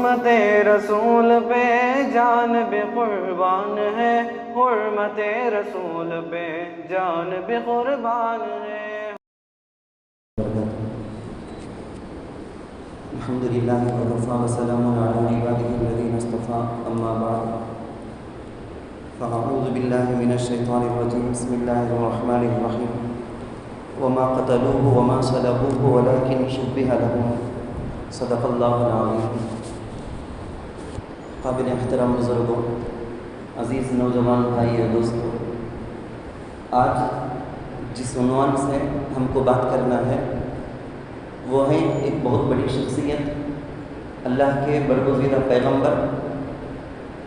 حرمت رسول پہ جان بھی قربان ہے، حرمت رسول پہ جان بھی قربان ہے۔ الحمد للہ وکفیٰ وسلام علی عبادہ الذین اصطفیٰ، اما بعد فاعوذ باللہ من الشیطان الرجیم، بسم اللہ الرحمن الرحیم۔ وما قتلوه وما صلبوه ولكن شبه لهم، صدق اللہ العظیم۔ قابل احترام بزرگوں، عزیز نوجوان بھائی اور دوستوں، آج جس عنوان سے ہم کو بات کرنا ہے وہ ہے ایک بہت بڑی شخصیت، اللہ کے برگزیدہ پیغمبر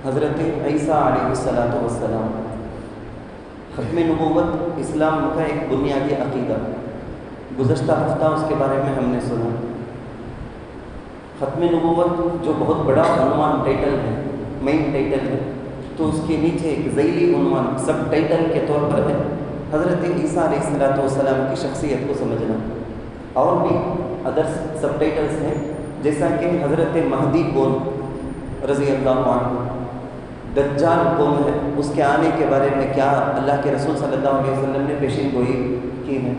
حضرت عیسیٰ علیہ السلام۔ ختم نبوت اسلام کا ایک بنیادی عقیدہ، گزشتہ ہفتہ اس کے بارے میں ہم نے سنا۔ ختم نبوت جو بہت بڑا عنوان ٹائٹل ہے، مین ٹائٹل ہے، تو اس کے نیچے ایک ذیلی عنوان سب ٹائٹل کے طور پر ہے حضرت عیسیٰ علیہ السلام کی شخصیت کو سمجھنا۔ اور بھی ادر سب ٹائٹلس ہیں، جیسا کہ حضرت مہدی کون رضی اللہ عنہ، دجال کون ہے، اس کے آنے کے بارے میں کیا اللہ کے رسول صلی اللہ علیہ وسلم نے پیشین گوئی کی ہے۔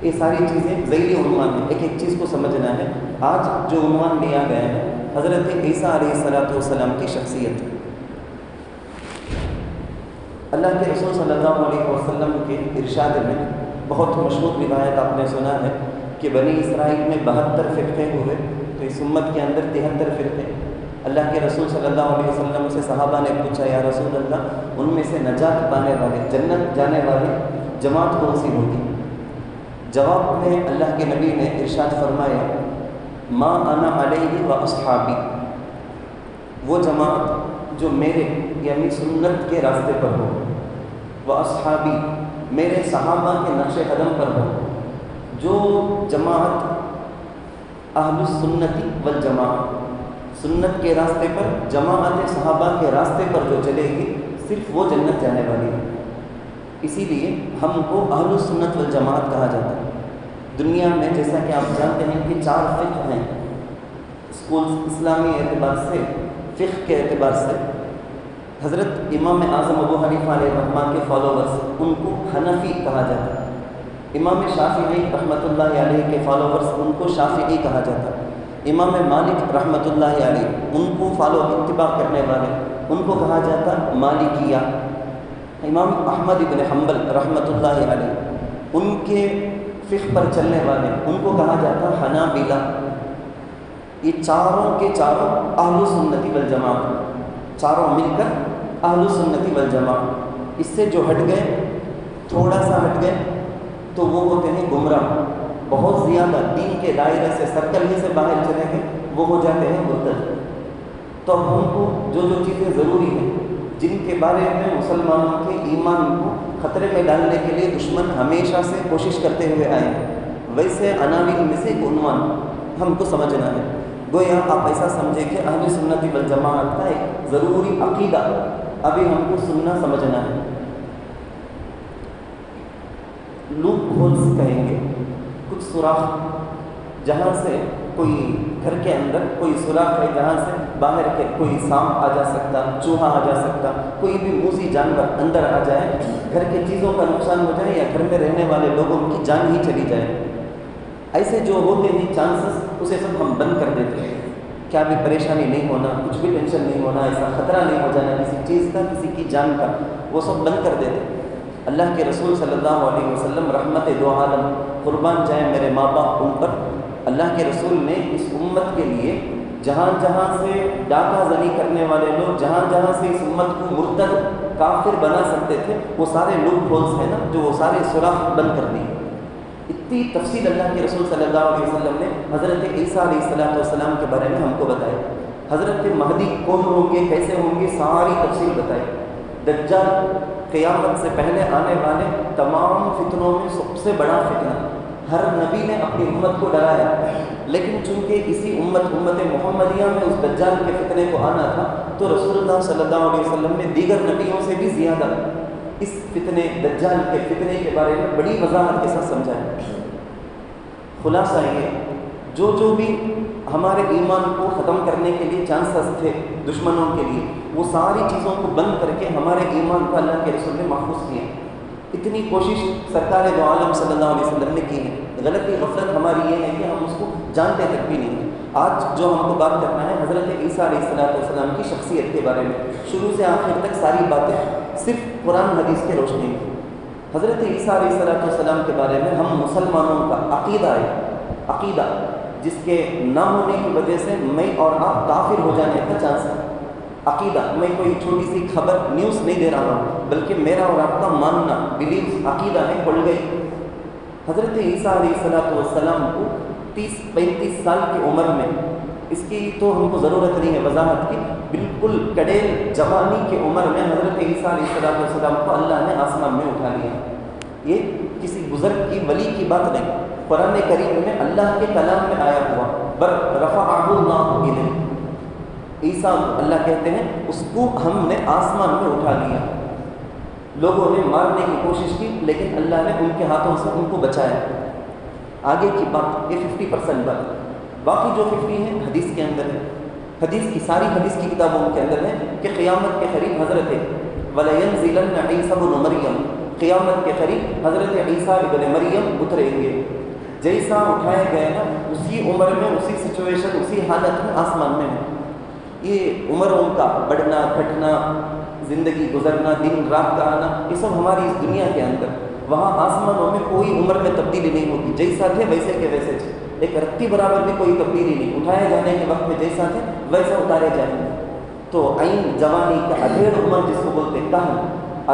یہ ساری چیزیں ذیلی عنوان ہیں، ایک ایک چیز کو سمجھنا ہے۔ آج جو عنوان لیا گیا ہے حضرت عیسیٰ علیہ السلام کی شخصیت۔ اللہ کے رسول صلی اللہ علیہ وسلم کے ارشاد میں بہت مشہور روایت آپ نے سنا ہے کہ بنی اسرائیل میں 72 فرقے ہوئے، تو اس امت کے اندر 73 فرقے۔ اللہ کے رسول صلی اللہ علیہ وسلم سے صحابہ نے پوچھا، یا رسول اللہ، ان میں سے نجات پانے والے، جنت جانے والے جماعت کون سی ہوگی؟ جواب میں اللہ کے نبی نے ارشاد فرمایا، ما انا علیہ و اصحابی، وہ جماعت جو میرے یعنی سنت کے راستے پر ہو، و اصحابی، میرے صحابہ کے نقش قدم پر ہو۔ جو جماعت اہل السنتی والجماعت، سنت کے راستے پر، جماعت صحابہ کے راستے پر جو چلے گی، صرف وہ جنت جانے والی ہے۔ اسی لیے ہم کو اہل السنت والجماعت کہا جاتا ہے۔ دنیا میں جیسا کہ آپ جانتے ہیں کہ 4 فقہ ہیں اسکولز، اسلامی اعتبار سے، فقہ کے اعتبار سے۔ حضرت امام اعظم ابو حنیفہ علیہ الرحمہ کے فالوورز، ان کو حنفی کہا جاتا ہے۔ امام شافعی رحمۃ اللہ علیہ کے فالوورز، ان کو شافعی کہا جاتا ہے۔ امام مالک رحمۃ اللہ علیہ، ان کو فالو اتباع کرنے والے، ان کو کہا جاتا مالکیہ۔ امام احمد بن حنبل رحمۃ اللہ علیہ، ان کے فقہ پر چلنے والے، ان کو کہا جاتا حنابلہ۔ یہ چاروں کے چاروں اہل سنتی والجماعت، چاروں مل کر اہل سنتی والجماعت۔ اس سے جو ہٹ گئے، تھوڑا سا ہٹ گئے، تو وہ ہوتے ہیں گمراہ۔ بہت زیادہ دین کے دائرے سے، سرکل ہی سے باہر چلے گئے، وہ ہو جاتے ہیں مرتد۔ تو اب ہم کو جو جو چیزیں ضروری ہیں، جن کے بارے میں مسلمانوں کے ایمان کو خطرے میں ڈالنے کے لیے دشمن ہمیشہ سے کوشش کرتے ہوئے آئے ہیں، ویسے عناوین میں سے ایک عنوان ہم کو سمجھنا ہے۔ گویا آپ ایسا سمجھیں کہ اہل سنت والجماعت کا ایک ضروری عقیدہ ابھی ہم کو سننا سمجھنا ہے۔ لوپ ہولز کہیں گے، کچھ سوراخ، جہاں سے کوئی گھر کے اندر کوئی سوراخ ہے، جہاں سے باہر کے کوئی سانپ آ جا سکتا، چوہا آ جا سکتا، کوئی بھی موذی جانور اندر آ جائے، گھر کے چیزوں کا نقصان ہو جائے، یا گھر میں رہنے والے لوگوں کی جان ہی چلی جائے۔ ایسے جو ہوتے ہیں چانسز، اسے سب ہم بند کر دیتے ہیں۔ کیا بھی پریشانی نہیں ہونا، کچھ بھی ٹینشن نہیں ہونا، ایسا خطرہ نہیں ہو جانا کسی چیز کا، کسی کی جان کا، وہ سب بند کر دیتے ہیں۔ اللہ کے رسول صلی اللہ علیہ وسلم رحمت دو عالم، قربان جائیں میرے ماں باپ ان پر، اللہ کے رسول نے اس امت کے لیے جہاں جہاں سے ڈاکہ زنی کرنے والے لوگ، جہاں جہاں سے اس امت کو مرتد کافر بنا سکتے تھے، وہ سارے لوپ ہولز ہیں نا، جو وہ سارے سوراخ بند کر دیے۔ اتنی تفصیل اللہ کے رسول صلی اللہ علیہ وسلم نے حضرت عیسیٰ علیہ السلام کے بارے میں ہم کو بتایا۔ حضرت مہدی کون ہوں گے، کیسے ہوں گے، ساری تفصیل بتائی۔ دجال قیامت سے پہلے آنے والے تمام فتنوں میں سب سے بڑا فتنہ، ہر نبی نے اپنی امت کو ڈرایا، لیکن چونکہ اسی امت محمدیہ میں اس دجال کے فتنے کو آنا تھا، تو رسول اللہ صلی اللہ علیہ وسلم نے دیگر نبیوں سے بھی زیادہ اس فتنے، دجال کے فتنے کے بارے میں بڑی وضاحت کے ساتھ سمجھایا۔ خلاصہ یہ، جو بھی ہمارے ایمان کو ختم کرنے کے لیے چانسز تھے دشمنوں کے لیے، وہ ساری چیزوں کو بند کر کے ہمارے ایمان کو اللہ کے رسول نے محفوظ کیا۔ اتنی کوشش سرکار دو عالم صلی اللہ علیہ وسلم نے کی ہے۔ غلطی غفلت ہماری یہ ہے کہ ہم اس کو جانتے تک بھی نہیں ہیں۔ آج جو ہم کو بات کرنا ہے حضرت عیسیٰ علیہ السلام کی شخصیت کے بارے میں، شروع سے آخر تک ساری باتیں صرف قرآن حدیث کے روشنی میں۔ حضرت عیسیٰ علیہ السلام کے بارے میں ہم مسلمانوں کا عقیدہ جس کے نہ ہونے کی وجہ سے میں اور آپ کافر ہو جانے کا چانس ہے۔ عقیدہ، میں کوئی چھوٹی سی خبر نیوز نہیں دے رہا ہوں، بلکہ میرا اور آپ کا ماننا، بلیف، عقیدہ ہے پڑ گئی۔ حضرت عیسیٰ علیہ السلام کو 30-35 سال کی عمر میں، اس کی تو ہم کو ضرورت نہیں ہے وضاحت کی، بالکل کڑیل جوانی کی عمر میں حضرت عیسیٰ علیہ السلام کو اللہ نے آسمان میں اٹھا لیا۔ یہ کسی بزرگ کی ولی کی بات نہیں، قرآن کریم میں اللہ کے کلام میں آیا ہوا، بر رفعہ اللہ الیہ، عیسیٰ اللہ کہتے ہیں اس کو ہم نے آسمان میں اٹھا لیا۔ لوگوں نے مارنے کی کوشش کی لیکن اللہ نے ان کے ہاتھوں سے ان کو بچایا۔ آگے کی بات یہ 50% بات، باقی جو 50 ہے حدیث کے اندر ہے، حدیث کی ساری حدیث کی کتابوں کے اندر ہے کہ قیامت کے قریب حضرت وَلَيَنزِلَنَّ عِيسَى ابْنُ مَرْيَمَ، قیامت کے قریب حضرت عیسیٰ ابن مریم اتریں گے۔ جیسا اٹھائے گئے نا اسی عمر میں، اسی سچویشن، اسی حالت میں آسمان میں ہے۔ یہ عمروں کا بڑھنا گھٹنا، زندگی گزرنا، دن رات کا آنا، یہ سب ہماری اس دنیا کے اندر، وہاں آسمانوں میں کوئی عمر میں تبدیلی نہیں ہوگی، جیسا تھے ویسے کے ویسے تھے، ایک رتی برابر بھی کوئی تبدیلی نہیں، اٹھائے جانے کے وقت میں جیسا تھے ویسا اتارے جائیں گے۔ تو عین جوانی کا ادھیڑ عمر جس کو بولتے کہن،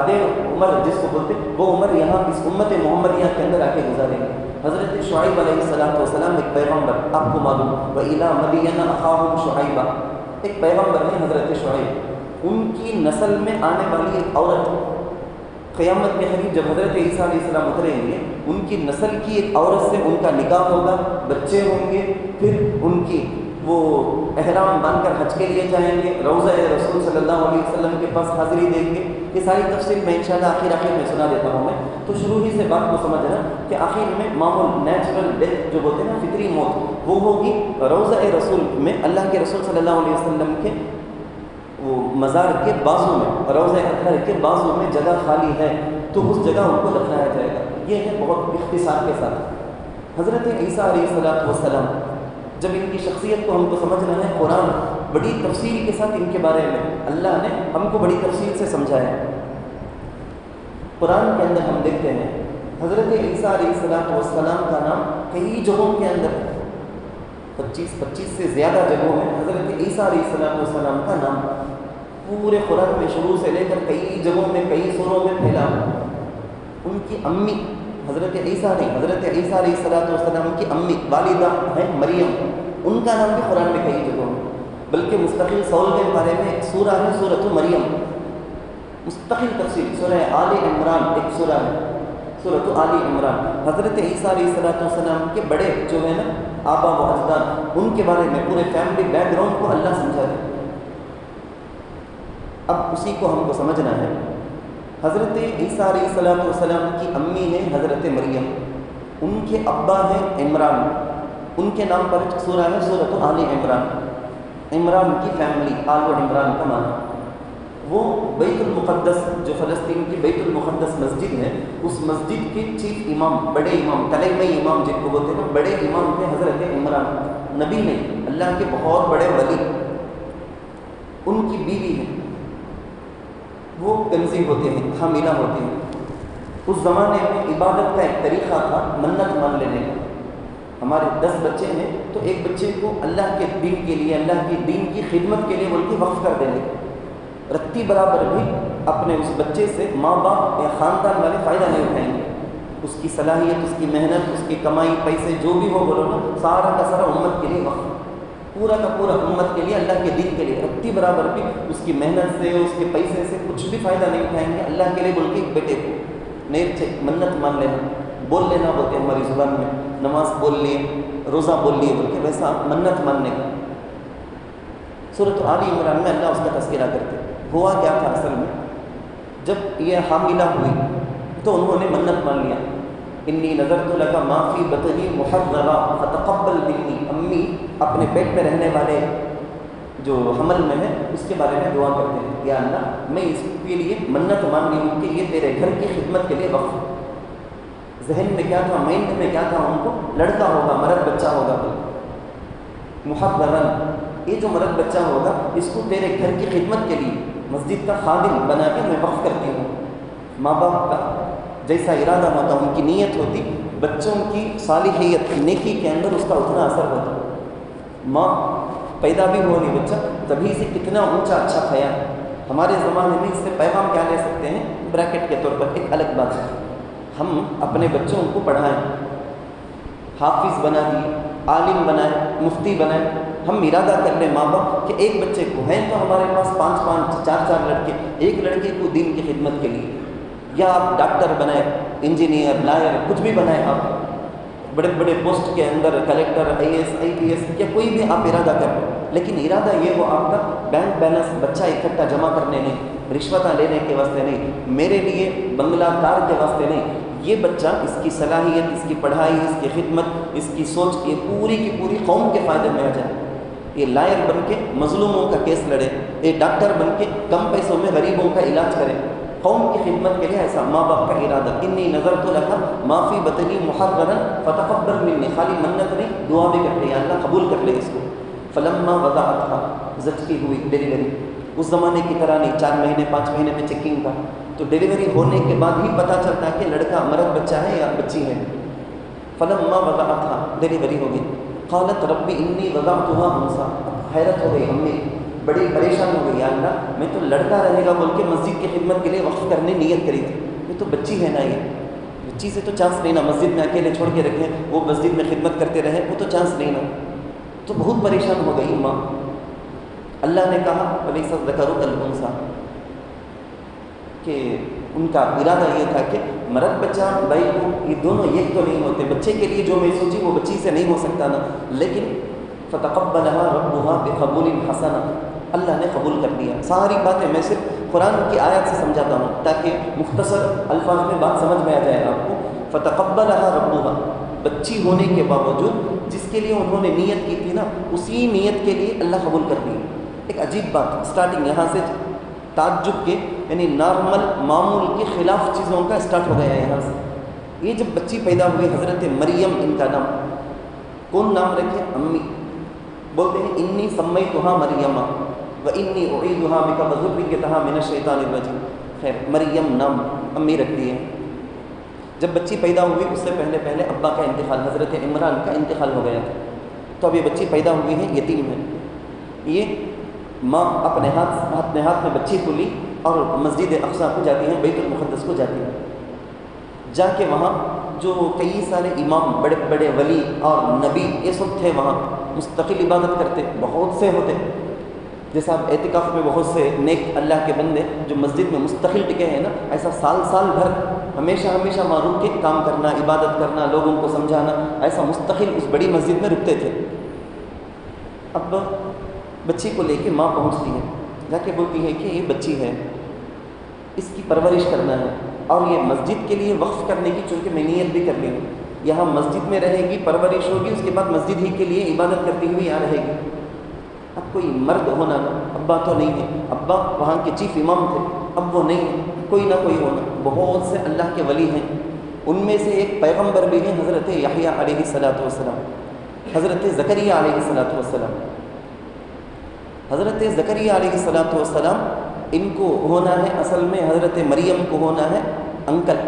ادھیڑ عمر جس کو بولتے، وہ عمر یہاں اس امت محمدیہ کے اندر آ کے گزاریں گے۔ حضرت شعیب علیہ السلام ایک پیغمبر، آپ کو معلوم، وَإِلَىٰ مَدْيَنَ أَخَاهُمْ شُعَيْبًا، ایک پیغمبر ہیں حضرت شعیب، ان کی نسل میں آنے والی ایک عورت، قیامت کے قریب جب حضرت عیسیٰ علیہ السلام اتریں گے، ان کی نسل کی ایک عورت سے ان کا نکاح ہوگا، بچے ہوں گے، پھر ان کی وہ احرام باندھ کر حج کے لیے جائیں گے، روضہ رسول صلی اللہ علیہ وسلم کے پاس حاضری دیں گے۔ یہ ساری تفصیل میں انشاءاللہ آخر میں سنا دیتا ہوں میں، تو شروع ہی سے بات کو سمجھنا کہ آخر میں معمول نیچرل ڈیتھ جو بولتے ہیں نا، فطری موت، وہ ہوگی روضہ رسول میں، اللہ کے رسول صلی اللہ علیہ وسلم کے وہ مزار کے بازو میں، روضہ اطہر کے بازو میں جگہ خالی ہے، تو اس جگہ ان کو دفنایا جائے گا۔ یہ ہے بہت اختصار کے ساتھ حضرت عیسیٰ علیہ السلام۔ جب ان کی شخصیت کو ہم کو سمجھنا ہے، قرآن بڑی تفصیل کے ساتھ ان کے بارے میں اللہ نے ہم کو بڑی تفصیل سے سمجھایا ہے۔ قرآن کے اندر ہم دیکھتے ہیں حضرت عیسیٰ علیہ السلام کا نام کئی جگہوں کے اندر 25 سے زیادہ جگہوں میں حضرت عیسیٰ علیہ السلام کا نام پورے قرآن میں شروع سے لے کر کئی جگہوں میں، کئی سوروں میں پھیلا۔ ان کی امی حضرت عیسیٰ نہیں، حضرت عیسیٰ علیہ السلام کی امی والدہ ہیں مریم، ان کا نام بھی قرآن میں کئی جگہوں میں، بلکہ مستقل 16ویں پارے میں ایک سورہ ہے سورۃ مریم، مستقل تفصیل، سورہ آل عمران ایک سورہ ہے، سورۃ آل عمران۔ حضرت عیسیٰ علیہ السلام کے بڑے جو ہے نا آبا و اجداد، ان کے بارے میں پورے فیملی بیک گراؤنڈ کو اللہ سمجھا دے۔ اب اسی کو ہم کو سمجھنا ہے۔ حضرت عیسیٰ علیہ السلام کی امی ہے حضرت مریم، ان کے ابا ہے عمران، ان کے نام پر سورہ ہے سورۃ آل عمران۔ عمران کی فیملی، آل و عمران کا معنی، وہ بیت المقدس جو فلسطین کی بیت المقدس مسجد ہے، اس مسجد کے چیف امام، بڑے امام، کلیمہ امام جن کو بولتے ہیں، بڑے امام تھے حضرت عمران، نبی نہیں، اللہ کے بہت بڑے ولی۔ ان کی بیوی ہے، وہ کنزی ہوتے ہیں، حاملہ ہوتے ہیں۔ اس زمانے میں عبادت کا ایک طریقہ تھا منت مان لینے کا۔ ہمارے 10 بچے ہیں تو ایک بچے کو اللہ کے دین کے لیے، اللہ کے دین کی خدمت کے لیے بول کے وقف کر دینے کا، رتی برابر بھی اپنے اس بچے سے ماں باپ یا خاندان والے فائدہ نہیں اٹھائیں گے۔ اس کی صلاحیت، اس کی محنت، اس کی کمائی پیسے جو بھی ہو بولو نا، سارا کا سارا امت کے لیے وقف، پورا کا پورا امت کے لیے، اللہ کے دین کے لیے، رتی برابر بھی اس کی محنت سے، اس کے پیسے سے کچھ بھی فائدہ نہیں اٹھائیں گے اللہ کے لیے بول کے۔ ایک بیٹے کو نیک سے منت مان لینا، بول لینا بولتے ہیں ہماری زبان میں، نماز بول لیے، روزہ بول لیے بول کے، ویسا منت ماننے کا۔ سورۃ آل عمران میں اللہ اس کا تذکرہ کرتے۔ ہوا کیا تھا اصل میں، جب یہ حاملہ ہوئی تو انہوں نے منت مان لیا، انی نذرت لک ما فی بطنی محررا فتقبل منی، امی اپنے پیٹ میں رہنے والے جو حمل میں ہے اس کے بارے میں دعا کرتے ہیں، یا اللہ میں اس کے لیے منت مان لی ہوں کہ یہ تیرے گھر کی خدمت کے لیے وقف۔ ذہن میں کیا تھا، مائنڈ میں کیا تھا ان کو، لڑکا ہوگا، مرد بچہ ہوگا، محررن، یہ جو مرد بچہ ہوگا اس کو تیرے گھر کی خدمت کے لیے مسجد کا خادم بنا کے میں وقف کرتی ہوں۔ ماں باپ کا جیسا ارادہ ہوتا، ان کی نیت ہوتی، بچوں کی صالحیت نیکی کے اندر اس کا اتنا اثر ہوتا۔ ماں پیدا بھی ہو رہی بچہ، تبھی سے کتنا اونچا اچھا خیال۔ ہمارے زمانے میں اس سے پیغام کیا لے سکتے ہیں، بریکٹ کے طور پر ایک الگ بات ہے، ہم اپنے بچوں کو پڑھائیں، حافظ بنا دیے، عالم بنائیں، مفتی بنائیں، ہم ارادہ کر لیں ماں باپ کہ ایک بچے کو ہیں تو ہمارے پاس 5 4 لڑکے، ایک لڑکے کو دین کی خدمت کے لیے، یا آپ ڈاکٹر بنائیں، انجینئر، لائر، کچھ بھی بنائیں، آپ بڑے بڑے پوسٹ کے اندر کلیکٹر، IAS IPS یا کوئی بھی آپ ارادہ کریں، لیکن ارادہ یہ ہو آپ کا بینک بیلنس بچہ اکٹھا جمع کرنے نہیں، رشوتیں لینے کے واسطے نہیں، میرے لیے بنگلہ کار کے واسطے نہیں، یہ بچہ اس کی صلاحیت، اس کی پڑھائی، اس کی خدمت، اس کی سوچ، یہ پوری کی پوری قوم کے فائدے میں آ جائے۔ یہ لائر بن کے مظلوموں کا کیس لڑے، یہ ڈاکٹر بن کے کم پیسوں میں غریبوں کا علاج کرے، قوم کی خدمت کے لیے ایسا ماں باپ کا ارادہ۔ انی نظرت لک ما فی بطنی محررا فتقبل منی، خالی منت نہیں، دعا بھی کرتے ہیں اللہ قبول کر لے اس کو۔ فلما وضعتها، زچگی ہوئی، ڈیلیوری، اس زمانے کی طرح نہیں 4 مہینے 5 مہینے میں چیکنگ کا، تو ڈیلیوری ہونے کے بعد ہی پتہ چلتا ہے کہ لڑکا مرد بچہ ہے یا بچی ہے۔ فلما وضعتها، ڈیلیوری ہو گئی، قالت رب انی وضعتها انثى، حیرت ہو گئی امی، بڑی پریشان ہو گئی، یا اللہ میں تو لڑکا رہے گا بول کے مسجد کی خدمت کے لیے وقف کرنے نیت کری تھی، یہ تو بچی ہے نا، یہ بچی سے تو چانس نہیں نا، مسجد میں اکیلے چھوڑ کے رکھیں، وہ مسجد میں خدمت کرتے رہے، وہ تو چانس نہیں نا، تو بہت پریشان ہو گئی ماں۔ اللہ نے کہا ولیس الذکر کالانثی، کہ ان کا ارادہ یہ تھا کہ مرد بچہ بھائی کو یہ دونوں ایک تو نہیں ہوتے، بچے کے لیے جو میں سوچی وہ بچی سے نہیں ہو سکتا نا، لیکن فتقبلها ربها بقبول حسن، اللہ نے قبول کر لیا۔ ساری باتیں میں صرف قرآن کی آیت سے سمجھاتا ہوں تاکہ مختصر الفاظ میں بات سمجھ میں آ جائے آپ کو۔ فتقبلها ربها، بچی ہونے کے باوجود جس کے لیے انہوں نے نیت کی تھی نا، اسی نیت کے لیے اللہ قبول کر لیا۔ ایک عجیب بات، سٹارٹنگ یہاں سے تعجب کے، یعنی نارمل معمول کے خلاف چیزوں کا سٹارٹ ہو گیا ہے یہاں سے۔ یہ جب بچی پیدا ہوئی حضرت مریم، ان کا نام کون نام رکھے؟ امی بولتے ہیں انی سمیتها مریم وانی اعیدها بک وذریتها من الشیطان الرجیم۔ خیر، مریم نام امی رکھ دیے۔ جب بچی پیدا ہوئی اس سے پہلے ابا کا انتقال، حضرت عمران کا انتقال ہو گیا تھا، تو اب یہ بچی پیدا ہوئی ہے، یتیم ہے۔ یہ ماں اپنے ہاتھ میں بچی کو لی اور مسجد اقصی کو جاتی ہیں، بیت المقدس کو جاتی ہیں، جا کے وہاں جو کئی سارے امام، بڑے بڑے ولی اور نبی یہ سب تھے، وہاں مستقل عبادت کرتے، بہت سے ہوتے، جیسا اب اعتکاف میں بہت سے نیک اللہ کے بندے جو مسجد میں مستقل ٹکے ہیں نا، ایسا سال بھر ہمیشہ وہاں رک کے کام کرنا، عبادت کرنا، لوگوں کو سمجھانا، ایسا مستقل اس بڑی مسجد میں رکتے تھے۔ اب بچی کو لے کے ماں پہنچتی ہے، جا کے بولتی ہے کہ یہ بچی ہے، اس کی پرورش کرنا ہے، اور یہ مسجد کے لیے وقف کرنے کی چونکہ میں نیت بھی کر لی ہوں، یہاں مسجد میں رہے گی، پرورش ہوگی، اس کے بعد مسجد ہی کے لیے عبادت کرتی ہوئی یہاں رہے گی۔ اب کوئی مرد ہونا نا، ابا تو نہیں ہے، ابا وہاں کے چیف امام تھے، اب وہ نہیں ہے، کوئی نہ کوئی ہونا، بہت سے اللہ کے ولی ہیں، ان میں سے ایک پیغمبر بھی ہیں، حضرت یحییٰ علیہ السلام، حضرت زکریا علیہ السلام۔ حضرت زکریا علیہ السلام ان کو ہونا ہے، اصل میں حضرت مریم کو ہونا ہے انکل،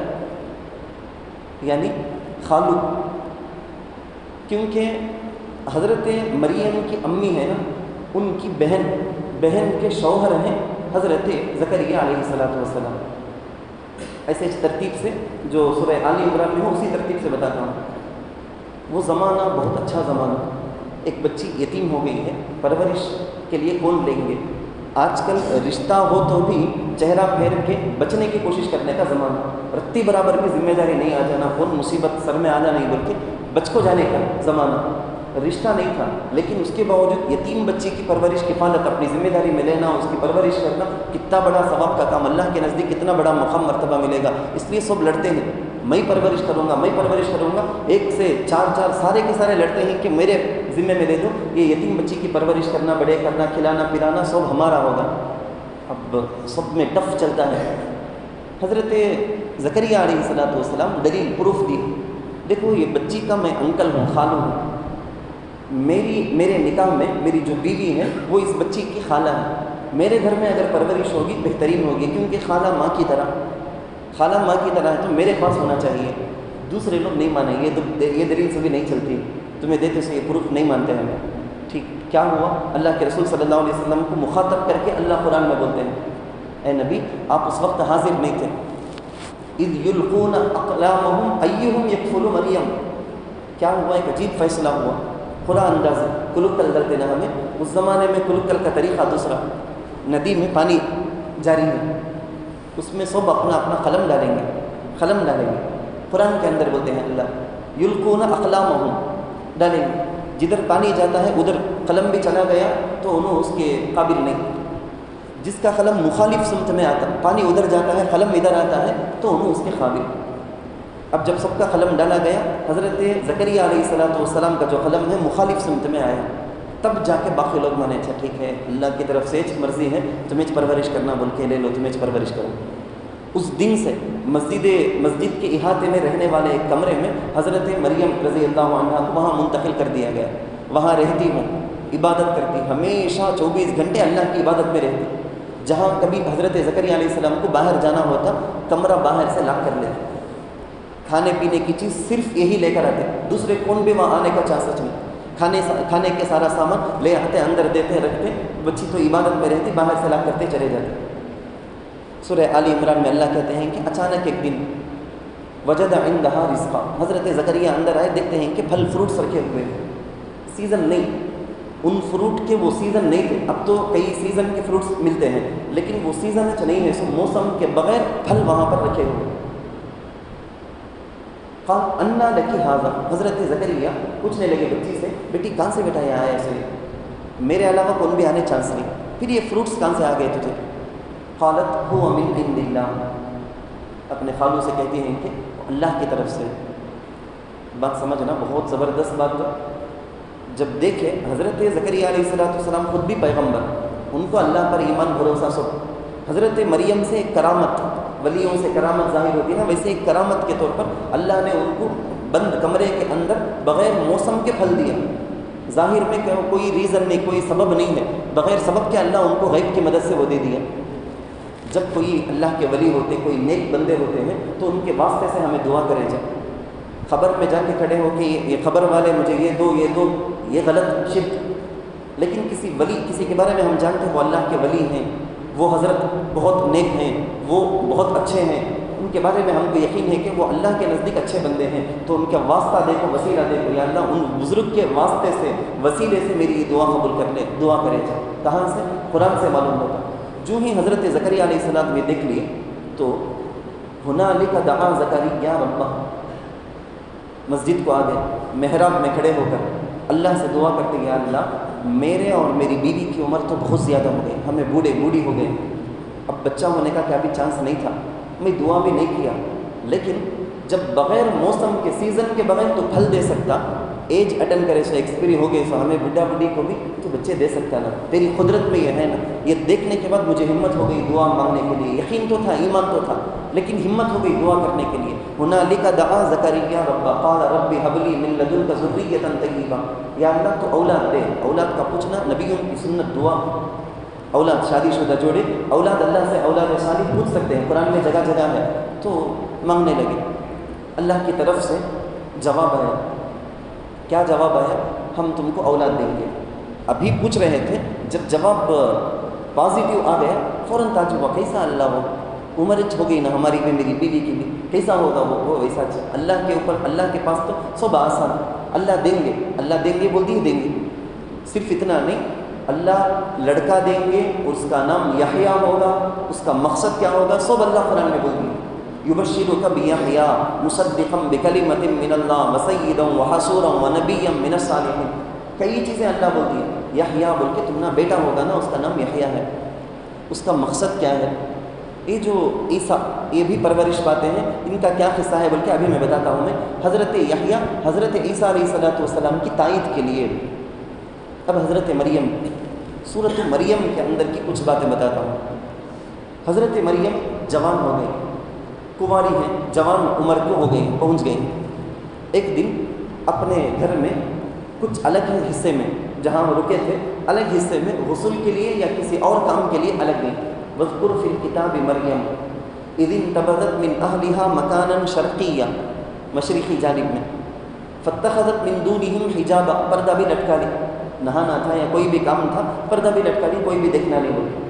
یعنی خالو، کیونکہ حضرت مریم کی امی ہے نا، ان کی بہن کے شوہر ہیں حضرت زکریا علیہ السلام۔ ایسے ترتیب سے جو سورہ آل عمران میں ہو اسی ترتیب سے بتاتا ہوں۔ وہ زمانہ بہت اچھا زمانہ، ایک بچی یتیم ہو گئی ہے، پرورش کے لیے کون لیں گے؟ آج کل رشتہ ہو تو بھی چہرہ پھیر کے بچنے کی کوشش کرنے کا زمانہ، رتی برابر کی ذمہ داری نہیں آ جانا، کون مصیبت سر میں آنا نہیں، بلکہ بچ کو جانے کا زمانہ۔ رشتہ نہیں تھا لیکن اس کے باوجود یتیم بچی کی پرورش، کفالت، اپنی ذمہ داری میں لینا، اس کی پرورش کرنا کتنا بڑا ثواب کا کام، اللہ کے نزدیک کتنا بڑا مقام مرتبہ ملے گا۔ اس لیے سب لڑتے ہیں، میں پرورش کروں گا، ایک سے چار سارے کے سارے لڑتے ہیں کہ میرے ذمے میں دے دو، یہ یتیم بچی کی پرورش کرنا، بڑے کرنا، کھلانا پلانا سب ہمارا ہوگا۔ اب سب میں ٹف چلتا ہے۔ حضرت زکریا علیہ السلام دلیل پروف دی، دیکھو یہ بچی کا میں انکل ہوں، خالو ہوں، میرے نکاح میں میری جو بیوی ہے وہ اس بچی کی خالہ ہے، میرے گھر میں اگر پرورش ہوگی بہترین ہوگی، کیونکہ خالہ ماں کی طرح ہے تو میرے پاس ہونا چاہیے۔ دوسرے لوگ نہیں مانیں، یہ دلیل سے بھی نہیں چلتی، تمہیں دیتے سے یہ پروف نہیں مانتے ہمیں۔ ٹھیک کیا ہوا؟ اللہ کے رسول صلی اللہ علیہ وسلم کو مخاطب کر کے اللہ قرآن میں بولتے ہیں، اے نبی آپ اس وقت حاضر نہیں تھے، اذ یلقون اقلامہم ایہم یکفل مریم۔ کیا ہوا؟ ایک عجیب فیصلہ ہوا، خدا انداز ہے، کلکل ڈلتے نا ہمیں، اس زمانے میں کلکل کا طریقہ دوسرا، ندی میں پانی جاری ہے، اس میں سب اپنا قلم ڈالیں گے۔ قرآن کے اندر بولتے ہیں اللہ یلقون اقلامہم، ڈالیں گے، جدھر پانی جاتا ہے ادھر قلم بھی چلا گیا تو انہوں اس کے قابل نہیں، جس کا قلم مخالف سمت میں آتا، پانی ادھر جاتا ہے قلم ادھر آتا ہے تو انہوں اس کے قابل۔ اب جب سب کا قلم ڈالا گیا، حضرت زکریا علیہ السلام کا جو قلم ہے مخالف سمت میں آیا، تب جا کے باقی لوگ مانے اچھا ٹھیک ہے اللہ کی طرف سے مرضی ہے، تمہیں پرورش کرنا بول کے لے لو، تمہیں پرورش کرو۔ اس دن سے مسجد کے احاطے میں رہنے والے ایک کمرے میں حضرت مریم رضی اللہ عنہا کو وہاں منتقل کر دیا گیا، وہاں رہتی ہوں، عبادت کرتی، ہمیشہ 24 گھنٹے اللہ کی عبادت میں رہتی۔ جہاں کبھی حضرت زکریا علیہ السلام کو باہر جانا ہوتا، کمرہ باہر سے لاک کر لیتے، کھانے پینے کی چیز صرف یہی لے کر آتے، دوسرے کون بھی وہاں آنے کا چانس نہیں، کھانے کے سارا سامان لے آتے، اندر دیتے، رکھتے، بچی تو عبادت میں رہتی، باہر سے لاک کرتے چلے جاتے۔ سورہ آل عمران میں اللہ کہتے ہیں کہ اچانک ایک دن وجد عندها رزقا، حضرت زکریا اندر آئے، دیکھتے ہیں کہ پھل فروٹس رکھے ہوئے، سیزن نہیں، ان فروٹ کے وہ سیزن نہیں تھے، اب تو کئی سیزن کے فروٹس ملتے ہیں لیکن وہ سیزن نہیں ہے، سو موسم کے بغیر پھل وہاں پر رکھے ہوئے۔ قال انا لکی ھذا، حضرت زکریا پوچھنے لگے بچی سے، بیٹی کہاں سے بیٹا یہ آیا ایسے، میرے علاوہ کون بھی آنے چانس نہیں، پھر یہ فروٹس کہاں سے آ گئے تجھے؟ قالت هو من عند اللہ، اپنے خالو سے کہتی ہیں کہ اللہ کی طرف سے۔ بات سمجھنا، بہت زبردست بات ہے۔ جب دیکھے حضرت زکریا علیہ السلام خود بھی پیغمبر، ان کو اللہ پر ایمان بھروسہ سب، حضرت مریم سے ایک کرامت، ولیوں سے کرامت ظاہر ہوتی ہے نا، ویسے ایک کرامت کے طور پر اللہ نے ان کو بند کمرے کے اندر بغیر موسم کے پھل دیا، ظاہر میں کوئی ریزن نہیں، کوئی سبب نہیں ہے، بغیر سبب کے اللہ ان کو غیب کی مدد سے وہ دے دیا۔ جب کوئی اللہ کے ولی ہوتے، کوئی نیک بندے ہوتے ہیں تو ان کے واسطے سے ہمیں دعا کرے جائے، خبر میں جا کے کھڑے ہو کہ یہ خبر والے مجھے یہ دو، یہ غلط، شرک۔ لیکن کسی ولی، کسی کے بارے میں ہم جانتے ہیں وہ اللہ کے ولی ہیں، وہ حضرت بہت نیک ہیں، وہ بہت اچھے ہیں، ان کے بارے میں ہم کو یقین ہے کہ وہ اللہ کے نزدیک اچھے بندے ہیں، تو ان کا واسطہ دیکھو، وسیلہ دیکھو، یا اللہ ان بزرگ کے واسطے سے، وسیلے سے میری یہ دعا قبول کر لے، دعا کرے جائے۔ کہاں سے؟ قرآن سے معلوم ہوتا۔ جو ہی حضرت زکریا علیہ السلام نے دیکھ لیے تو ہنالک دعا زکریا ربہ، مسجد کو آ گئے، محراب میں کھڑے ہو کر اللہ سے دعا کرتے، یا اللہ میرے اور میری بیوی کی عمر تو بہت زیادہ ہو گئی، ہمیں بوڑھی ہو گئے، اب بچہ ہونے کا کیا بھی چانس نہیں تھا، میں دعا بھی نہیں کیا، لیکن جب بغیر موسم کے، سیزن کے بغیر تو پھل دے سکتا، ایج اٹینڈ کرے سو ایکسپیری ہو گئے سو ہمیں بڈھا بڈھی کو بھی تو بچے دے سکتا نا، تیری قدرت میں یہ ہے نا۔ یہ دیکھنے کے بعد مجھے ہمت ہو گئی دعا مانگنے کے لیے، یقین تو تھا، ایمان تو تھا، لیکن ہمت ہو گئی دعا کرنے کے لیے۔ ہنالک دعا زکریا ربہ قال رب هب لي من لدنک ذریۃ طیبہ، یا اللہ تو اولاد دے۔ اولاد کا پوچھنا نبیوں کی سنت، دعا، اولاد، شادی شدہ جوڑے اولاد اللہ سے اولاد صالح پوچھ سکتے ہیں، قرآن میں جگہ جگہ ہے، تو مانگنے لگے۔ اللہ کی طرف سے جواب آیا، کیا جواب آیا؟ ہم تم کو اولاد دیں گے۔ ابھی پوچھ رہے تھے، جب جواب پازیٹیو آ گیا فوراً تعجب ہوا، کیسا اللہ ہو، عمر ہو گئی نا ہماری بھی، میری بیوی کی بھی، کیسا ہوگا وہ ویسا اچھا، اللہ کے اوپر، اللہ کے پاس تو سب آسان، اللہ دیں گے، اللہ دیں گے بول دیے دیں گے۔ صرف اتنا نہیں، اللہ لڑکا دیں گے، اس کا نام یحییٰ ہوگا، اس کا مقصد کیا ہوگا، سب اللہ قرآن میں بول دیے۔ یبشرک بیحییٰ مصدقا بکلمۃ من اللہ وسیدا وحصورا ونبیا من الصالحین، کئی چیزیں اللہ بولتی ہے۔ یحییٰ بول کے تمہارا بیٹا ہوگا نا، اس کا نام یحییٰ ہے، اس کا مقصد کیا ہے؟ یہ جو عیسیٰ، یہ بھی پرورش باتیں ہیں، ان کا کیا قصہ ہے بلکہ ابھی میں بتاتا ہوں۔ میں حضرت یحییٰ حضرت عیسیٰ علیہ السلام کی تائید کے لیے اب حضرت مریم، سورۃ مریم کے اندر کی کچھ باتیں بتاتا ہوں۔ حضرت مریم جوان ہو گئی، کنواری ہیں، جوان عمر کو ہو گئی، پہنچ گئی۔ ایک دن اپنے گھر میں کچھ الگ حصے میں، جہاں وہ رکے تھے، الگ حصے میں غسل کے لیے یا کسی اور کام کے لیے الگ گئی۔ وَاذْكُرْ فِي الْكِتَابِ مَرْيَمَ إِذِ انتبذت مِنْ أَهْلِهَا مَكَانًا شَرْقِيًّا، مشرقی جانب میں، فَاتَّخَذَتْ مِنْ دُونِهِمْ حِجَابًا، پردہ بھی لٹکا لی، نہانا تھا یا کوئی بھی کام تھا، پردہ بھی لٹکا لی، کوئی بھی دیکھنا نہیں بولی۔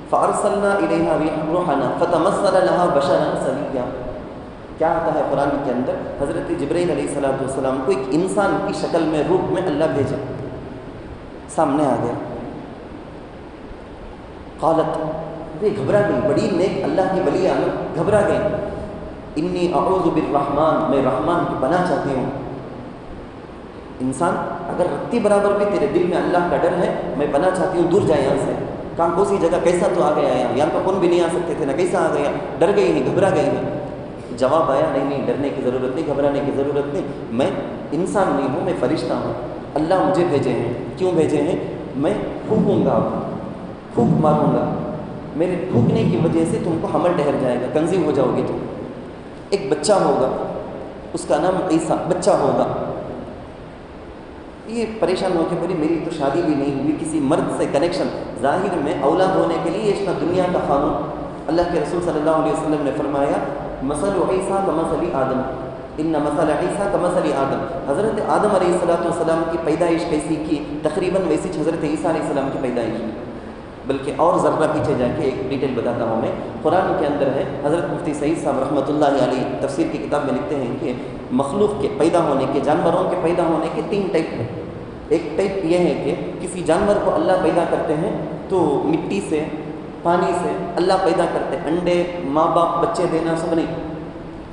فَأَرْسَلْنَا إِلَيْهَا رُوحَنَا فَتَمَثَّلَ لَهَا بَشَرًا سَوِيًّا۔ کیا آتا ہے قرآن کے اندر، حضرت جبرائیل علیہ السلام کو ایک انسان کی شکل میں، روپ میں اللہ بھیجا، سامنے آ گیا۔ قالت، وہ گھبرا گئی، بڑی نیک اللہ کی ولی عالم، گھبرا گئی۔ انی اعوذ بالرحمن، میں رحمان کی پناہ چاہتی ہوں۔ انسان اگر رتی برابر بھی تیرے دل میں اللہ کا ڈر ہے، میں پناہ چاہتی ہوں، دور جائے یہاں سے، کہاں کوسی جگہ کیسا تو آ گیا یہاں تو کون بھی نہیں آ سکتے تھے نا، کیسا آ گیا، ڈر گئی ہے، گھبرا گئی ہے۔ جواب آیا، نہیں ڈرنے کی ضرورت نہیں، گھبرانے کی ضرورت نہیں، میں انسان نہیں ہوں، میں فرشتہ ہوں، اللہ مجھے بھیجے ہیں۔ کیوں بھیجے ہیں؟ میں پھونکوں گا، پھونک ماروں گا، میرے پھونکنے کی وجہ سے تم کو حمل ٹھہر جائے گا، کنزیو ہو جاؤ گے تم، ایک بچہ ہوگا، اس کا نام عیسیٰ، بچہ ہوگا۔ یہ پریشان ہو کے بولی میری تو شادی بھی نہیں ہوئی، کسی مرد سے کنیکشن، ظاہر میں اولاد ہونے کے لیے اس کا دنیا کا قانون، اللہ کے رسول صلی اللہ علیہ وسلم نے فرمایا مثل عیسیٰ کمثل آدم، ان مثل عیسیٰ کمثل آدم، حضرت آدم علیہ السلام کی پیدائش کیسی کی، تقریباً ویسی حضرت عیسیٰ علیہ السلام کی پیدائش، بلکہ اور ذرہ پیچھے جا کے ایک ڈیٹیل بتاتا ہوں میں۔ قرآن کے اندر ہے، حضرت مفتی سعید صاحب رحمۃ اللہ علیہ تفسیر کی کتاب میں لکھتے ہیں کہ مخلوق کے پیدا ہونے کے، جانوروں کے پیدا ہونے کے 3 ٹائپ ہیں۔ ایک ٹائپ یہ ہے کہ کسی جانور کو اللہ پیدا کرتے ہیں تو مٹی سے، پانی سے اللہ پیدا کرتے ہیں، انڈے، ماں باپ، بچے دینا سب نہیں،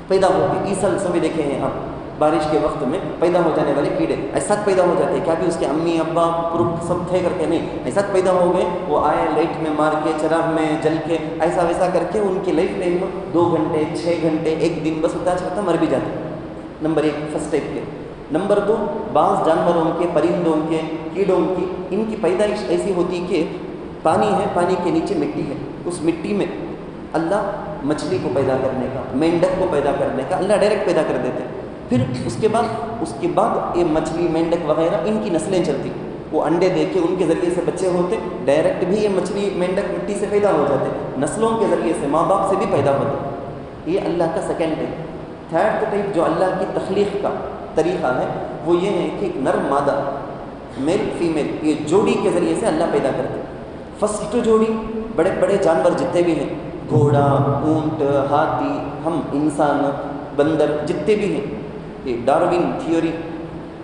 پیدا ہوتے، عیسل سبھی دیکھے ہیں آپ، بارش کے وقت میں پیدا ہو جانے والے کیڑے ایسا پیدا ہو جاتے ہیں، کیا بھی اس کے امی ابا پرک سب تھے کر کے نہیں، ایسا پیدا ہو گئے، وہ آئے لائٹ میں مار کے، چراغ میں جل کے، ایسا ویسا کر کے ان کی لائف ٹائم 2 گھنٹے 6 گھنٹے 1 دن بس ہوتا چلتا مر بھی جاتے۔ نمبر 1 فرسٹ ٹائپ کے۔ نمبر 2 بعض جانوروں کے، پرندوں کے، کیڑوں کی، ان کی پیدائش ایسی ہوتی کہ پانی ہے، پانی کے نیچے مٹی ہے، اس مٹی میں اللہ مچھلی کو پیدا کرنے کا، مینڈک کو پیدا کرنے کا اللہ ڈائریکٹ پیدا کر دیتے، پھر اس کے بعد یہ مچھلی، مینڈک وغیرہ ان کی نسلیں چلتی، وہ انڈے دے کے ان کے ذریعے سے بچے ہوتے، ڈائریکٹ بھی یہ مچھلی مینڈک مٹی سے پیدا ہو جاتے، نسلوں کے ذریعے سے ماں باپ سے بھی پیدا ہوتے۔ یہ اللہ کا سیکنڈ ہے۔ تھرڈ ٹائپ جو اللہ کی تخلیق کا طریقہ ہے وہ یہ ہے کہ ایک نر مادہ، میل فیمیل، یہ جوڑی کے ذریعے سے اللہ پیدا کرتے۔ فرسٹ جوڑی بڑے بڑے جانور جتنے بھی ہیں، گھوڑا، اونٹ، ہاتھی، ہم انسان، بندر جتنے بھی ہیں، یہ ڈاروین تھیوری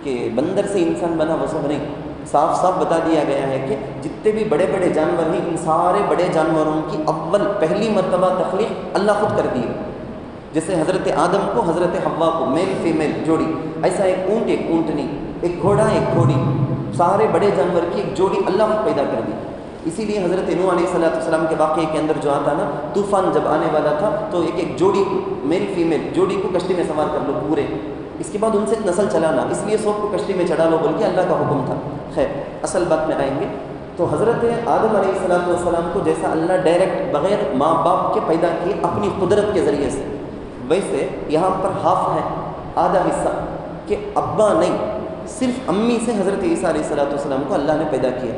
کہ بندر سے انسان بنا وہ سب نہیں، صاف صاف بتا دیا گیا ہے کہ جتنے بھی بڑے بڑے جانور ہیں ان سارے بڑے جانوروں کی پہلی مرتبہ تخلیق اللہ خود کر دی ہے۔ جیسے حضرت آدم کو، حضرت حوا کو، میل فیمیل جوڑی، ایسا ایک اونٹنی، ایک گھوڑا ایک گھوڑی، سارے بڑے جانور کی ایک جوڑی اللہ خود پیدا کر دی۔ اسی لیے حضرت نوح علیہ السلام کے واقعے کے اندر جو آتا نا، طوفان جب آنے والا تھا تو ایک جوڑی کو، میل فیمیل جوڑی کو کشتی میں سوار کر لو پورے، اس کے بعد ان سے نسل چلانا، اس لیے سب کو کشتی میں چڑھا لو بول کے اللہ کا حکم تھا۔ خیر اصل بات میں آئیں گے تو حضرت آدم علیہ السلام کو جیسا اللہ ڈائریکٹ بغیر ماں باپ کے پیدا کیے اپنی قدرت کے ذریعے سے، ویسے یہاں پر ہاف ہے، آدھا حصہ کہ ابا نہیں، صرف امی سے حضرت عیسیٰ علیہ السلام کو اللہ نے پیدا کیا۔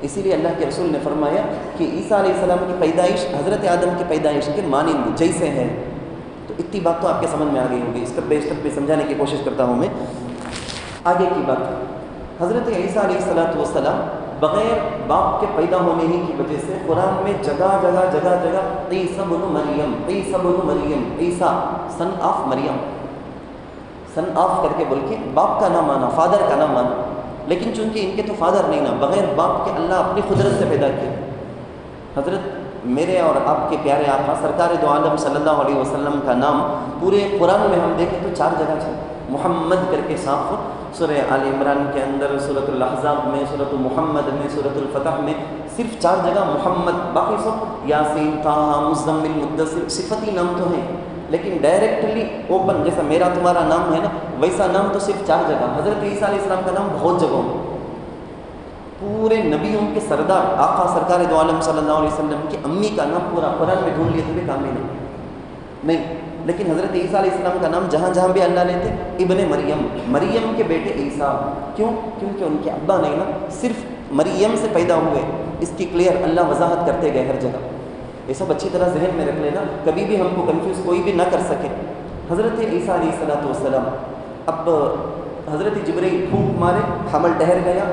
اسی لیے اللہ کے رسول نے فرمایا کہ عیسیٰ علیہ السلام کی پیدائش حضرت آدم کی پیدائش کے مانند جیسے ہے۔ تو اتنی بات تو آپ کے سمجھ میں آ گئی ہوگی، اس کا بے اسٹیپ میں سمجھانے کی کوشش کرتا ہوں میں۔ آگے کی بات، حضرت عیسیٰ علیہ السلام بغیر باپ کے پیدا ہونے ہی کی وجہ سے قرآن میں جگہ جگہ عیسیٰ بن مریم، عیسیٰ بن مریم، عیسیٰ سن آف مریم، سن آف کر کے بول کے باپ کا نام مانا، فادر کا نام مانا، لیکن چونکہ ان کے تو فادر نہیں نا، بغیر باپ کے اللہ اپنی قدرت سے پیدا کیا۔ حضرت میرے اور آپ کے پیارے آقا سرکار دو عالم صلی اللہ علیہ وسلم کا نام پورے قرآن میں ہم دیکھیں تو 4 جگہ ہے، محمد کر کے صاف سورہ آل عمران کے اندر، سورۃ الاحزاب میں، سورۃ محمد میں، سورۃ الفتح میں، صرف 4 جگہ محمد، باقی سب یاسین، طٰہٰ، مزمل، مدثر، صفتی نام تو ہیں، لیکن ڈائریکٹلی اوپن جیسا میرا تمہارا نام ہے نا، ویسا نام تو صرف 4 جگہ۔ حضرت عیسیٰ علیہ السلام کا نام بہت جگہوں، پورے نبیوں کے سردار آقا سرکار دو عالم صلی اللہ علیہ وسلم کی امی کا نام پورا قرآن میں ڈھونڈ لیے تو بھی کام ہی نہیں، لیکن حضرت عیسیٰ علیہ السلام کا نام جہاں جہاں بھی اللہ لیتے ابن مریم، مریم کے بیٹے عیسیٰ، کیوں؟ کیونکہ ان کے ابا نہیں نا، صرف مریم سے پیدا ہوئے، اس کی کلیئر اللہ وضاحت کرتے گئے ہر جگہ۔ یہ سب اچھی طرح ذہن میں رکھ لینا، کبھی بھی ہم کو کنفیوز کوئی بھی نہ کر سکے۔ حضرت عیسیٰ علیہ السلام، اب حضرت جبرائیل پھونک مارے، حمل ٹھہر گیا،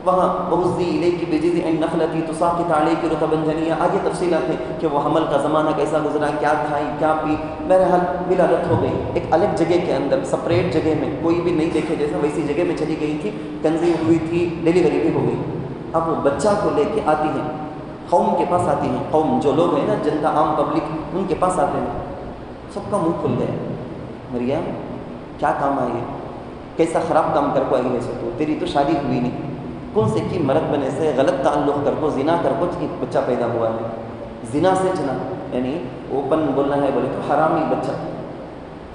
وہاں بہزی الیک بجذع النخلۃ تساقط علیک رطبا جنیا، آگے تفصیلات ہیں کہ وہ حمل کا زمانہ کیسا گزرا، کیا کھائی کیا پی، بہرحال ولادت ہو گئی ایک الگ جگہ کے اندر، سپریٹ جگہ میں، کوئی بھی نہیں دیکھے جیسا ویسی جگہ میں چلی گئی تھی، کنزیو ہوئی تھی، ڈیلیوری بھی ہو گئی۔ اب وہ بچہ کو لے کے آتی ہیں، قوم کے پاس آتی ہیں، قوم جو لوگ ہیں نا جنتا عام پبلک، ان کے پاس آتے ہیں، سب کا منہ کھل گیا، مریم کیا کام آئی ہے، کیسا خراب کام کر کو آئی ہے، سو تو تیری تو شادی ہوئی نہیں، کون سے کی مرد بنے سے غلط تعلق کر کو زنا کر کو بچہ پیدا ہوا ہے، زنا سے چنا یعنی اوپن بولنا ہے بولے تو حرامی بچہ،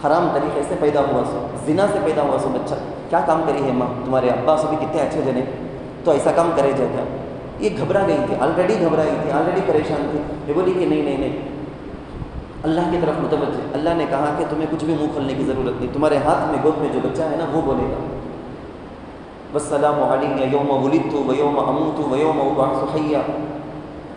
حرام طریقے سے پیدا ہوا سو، زنا سے پیدا ہوا سو بچہ، کیا کام کری ہے ماں، تمہارے ابا سے بھی کتنے اچھے جنے تو ایسا کام کرے جائے کیا؟ یہ گھبرا گئی تھی، آلریڈی گھبرائی تھی، آلریڈی پریشان تھی، یہ بولی کہ نہیں اللہ کی طرف متوجہ، اللہ نے کہا کہ تمہیں کچھ بھی منہ کھولنے کی ضرورت نہیں، تمہارے ہاتھ میں گود میں جو بچہ ہے نا وہ بولے گا، والسلام علیہ یوم ولدت و یوم اموت و یوم ابعث حیا،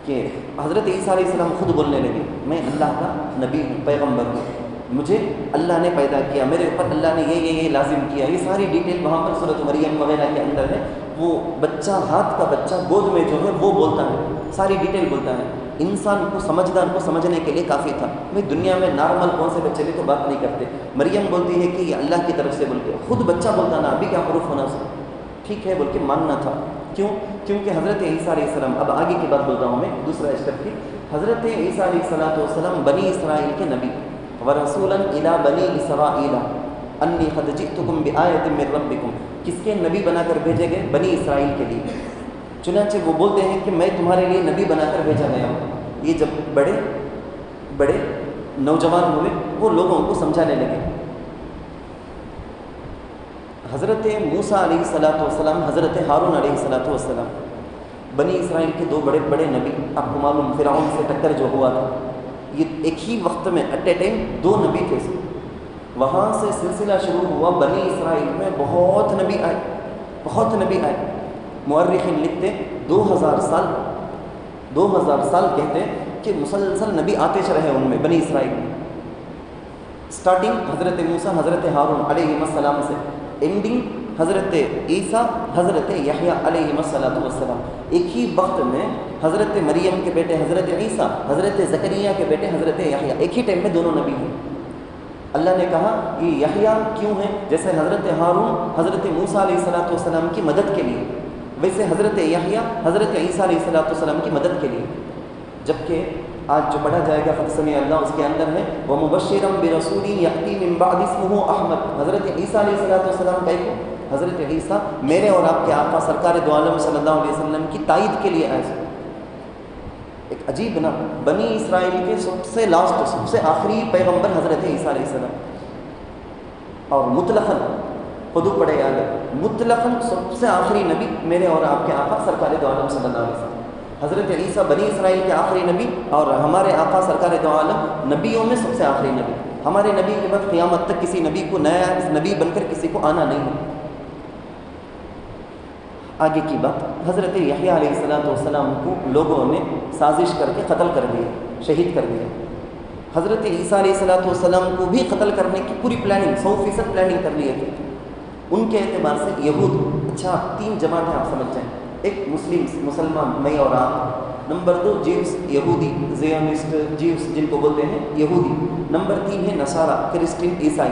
کہ حضرت عیسیٰ علیہ السلام خود بولنے لگے میں اللہ کا نبی ہوں، پیغمبر ہوں، مجھے اللہ نے پیدا کیا، میرے اوپر اللہ نے یہ لازم کیا، یہ ساری ڈیٹیل وہاں پر سورۃ مریم وغیرہ کے اندر ہے، وہ بچہ ہاتھ کا بچہ گود میں جو ہے وہ بولتا ہے، ساری ڈیٹیل بولتا ہے، انسان کو سمجھدار کو سمجھنے کے لیے کافی تھا، بھائی دنیا میں نارمل کون سے بچے بھی تو بات نہیں کرتے، مریم بولتی ہے کہ یہ اللہ کی طرف سے بول کے، خود بچہ بولتا نا، ابھی کیا پروف ہونا اس کو، ٹھیک ہے بول کے ماننا تھا، کیوں؟ کیونکہ حضرت عیسیٰ علیہ السلام، اب آگے کی بات بولتا ہوں میں دوسرا اسٹیپ کی، حضرت عیسیٰ علیہ السلام بنی اسرائیل کے نبی، ورسولا الی بنی اسرائیل انی قد جئتکم بآیۃ من ربکم، کس کے نبی بنا کر بھیجے گئے؟ بنی اسرائیل کے لیے، چنانچہ وہ بولتے ہیں کہ میں تمہارے لیے نبی بنا کر بھیجا گیا ہوں۔ یہ جب بڑے نوجوان ہوئے وہ لوگوں کو سمجھانے لگے، حضرت موسیٰ علیہ السلام، حضرت ہارون علیہ السلام، بنی اسرائیل کے دو بڑے نبی، آپ کو معلوم فرعون سے ٹکر جو ہوا تھا، یہ ایک ہی وقت میں ایٹ اے ٹائم دو نبی تھے، وہاں سے سلسلہ شروع ہوا، بنی اسرائیل میں بہت نبی آئے، مورخین لکھتے 2000 سال کہتے کہ مسلسل نبی آتے رہے ان میں، بنی اسرائیل میں، سٹارٹنگ حضرت موسیٰ حضرت ہارون علیہ السلام سے، اینڈنگ حضرت عیسیٰ حضرت یحییٰ علیہ السلام، ایک ہی وقت میں حضرت مریم کے بیٹے حضرت عیسیٰ، حضرت زکریا کے بیٹے حضرت یحییٰ، ایک ہی ٹائم میں دونوں نبی ہیں۔ اللہ نے کہا یہ یحییٰ کیوں ہیں؟ جیسے حضرت ہارون حضرت موسیٰ علیہ السلام کی مدد کے لیے، ویسے حضرت یحییٰ حضرت عیسیٰ علیہ السلام کی مدد کے لیے، جبکہ آج جو پڑھا جائے گا قد سمع اللہ اس کے اندر ہے وَمُبَشِّرًا بِرَسُولٍ يَأْتِي مِن بَعْدِ اسْمُهُ احمد، حضرت عیسیٰ علیہ السلام کہے حضرت عیسیٰ میرے اور آپ کے آقا سرکار دو عالم صلی اللہ علیہ وسلم کی تائید کے لیے آئے، ایک عجیب نا، بنی اسرائیل کے سب سے لاسٹ، سب سے آخری پیغمبر حضرت عیسیٰ علیہ السلام، اور مطلقاً خود پڑھے آگے، مطلقاً سب سے آخری نبی میرے اور آپ کے آقا سرکار دو عالم صلی اللہ علیہ وسلم، حضرت عیسیٰ بنی اسرائیل کے آخری نبی، اور ہمارے آقا سرکار دو عالم نبیوں میں سب سے آخری نبی، ہمارے نبی کے بعد قیامت تک کسی نبی کو نیا نبی بن کر کسی کو آنا نہیں ہے۔ آگے کی بات، حضرت یحییٰ علیہ السلام کو لوگوں نے سازش کر کے قتل کر دیا، شہید کر دیا، حضرت عیسیٰ علیہ السلام کو بھی قتل کرنے کی پوری پلاننگ 100% پلاننگ کر لیے تھے، ان کے اعتبار سے یہود، اچھا 3 جماعتیں آپ سمجھ جائیں، ایک مسلمان میں اور آپ، نمبر 2 جیوس یہودی زیونسٹ جیوس جن کو بولتے ہیں یہودی، نمبر 3 ہے نصارہ کرسچن عیسائی،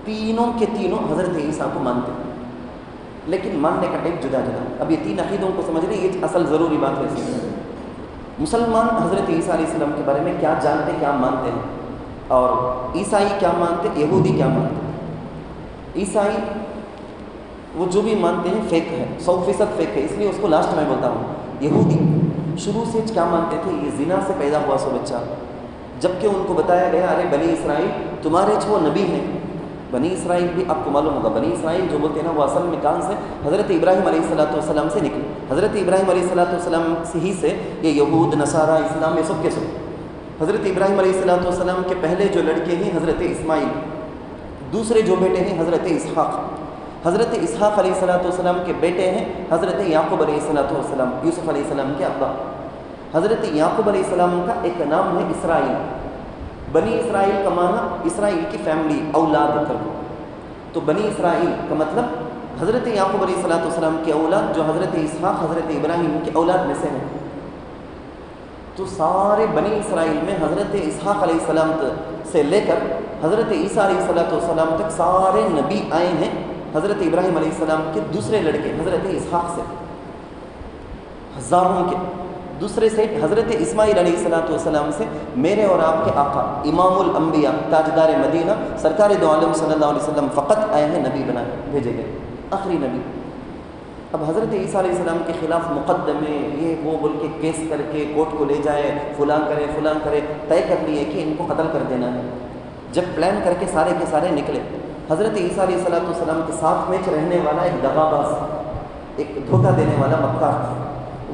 تینوں کے تینوں حضرت عیسیٰ کو مانتے ہیں، لیکن ماننے کا ٹائپ جدا جدا۔ اب یہ 3 عقیدوں کو سمجھ رہے ہیں، یہ اصل ضروری بات ہے۔ مسلمان حضرت عیسیٰ علیہ السلام کے بارے میں کیا جانتے، کیا مانتے ہیں، اور عیسائی کیا مانتے، یہودی کیا مانتے۔ عیسائی وہ جو بھی مانتے ہیں فیک ہے، 100% فیک ہے، اس لیے اس کو لاسٹ میں بولتا ہوں۔ یہودی شروع سے کیا مانتے تھے؟ یہ زنا سے پیدا ہوا سو بچہ، جبکہ ان کو بتایا گیا ارے بنی اسرائیل تمہارے جو نبی ہیں، بنی اسرائیل بھی آپ کو معلوم ہوگا، بنی اسرائیل جو بولتے ہیں نا وہ اصل میں کہاں سے؟ حضرت ابراہیم علیہ السلام سے نکلے. حضرت ابراہیم علیہ السلام سے ہی سے یہ یہود، نصارہ، اسلام، یہ سب کے سب. حضرت ابراہیم علیہ السلام کے پہلے جو لڑکے ہیں حضرت اسماعیل، دوسرے جو بیٹے ہیں حضرت اسحاق. حضرت اسحاق علیہ السلام کے بیٹے ہیں حضرت یعقوب علیہ السلام، یوسف علیہ السلام کے ابا. حضرت یعقوب علیہ السلام کا ایک نام ہے اسرائیل. بنی اسرائیل کا معنی اسرائیل کی فیملی، اولاد کر دو. تو بنی اسرائیل کا مطلب حضرت یعقوب علیہ السلام کی اولاد جو حضرت اسحاق حضرت ابراہیم کی اولاد میں سے ہیں. تو سارے بنی اسرائیل میں حضرت اسحاق علیہ السلام سے لے کر حضرت عیسیٰ علیہ السلام تک سارے نبی آئے ہیں حضرت ابراہیم علیہ السلام کے دوسرے لڑکے حضرت اسحاق سے، ہزاروں کے. دوسرے سے حضرت اسماعیل علیہ السلام سے میرے اور آپ کے آقا امام الانبیاء تاجدار مدینہ سرکار دو عالم صلی اللہ علیہ وسلم فقط آئے ہیں، نبی بنا کے بھیجے گئے، آخری نبی. اب حضرت عیسیٰ علیہ السلام کے خلاف مقدمے یہ وہ بول کے کیس کر کے کورٹ کو لے جائے، فلاں کرے طے کر لیے کہ ان کو قتل کر دینا ہے. جب پلان کر کے سارے نکلے، حضرت عیسیٰ علیہ السلام کے ساتھ میں رہنے والا ایک دغاباز، ایک دھوکہ دینے والا مکار تھا.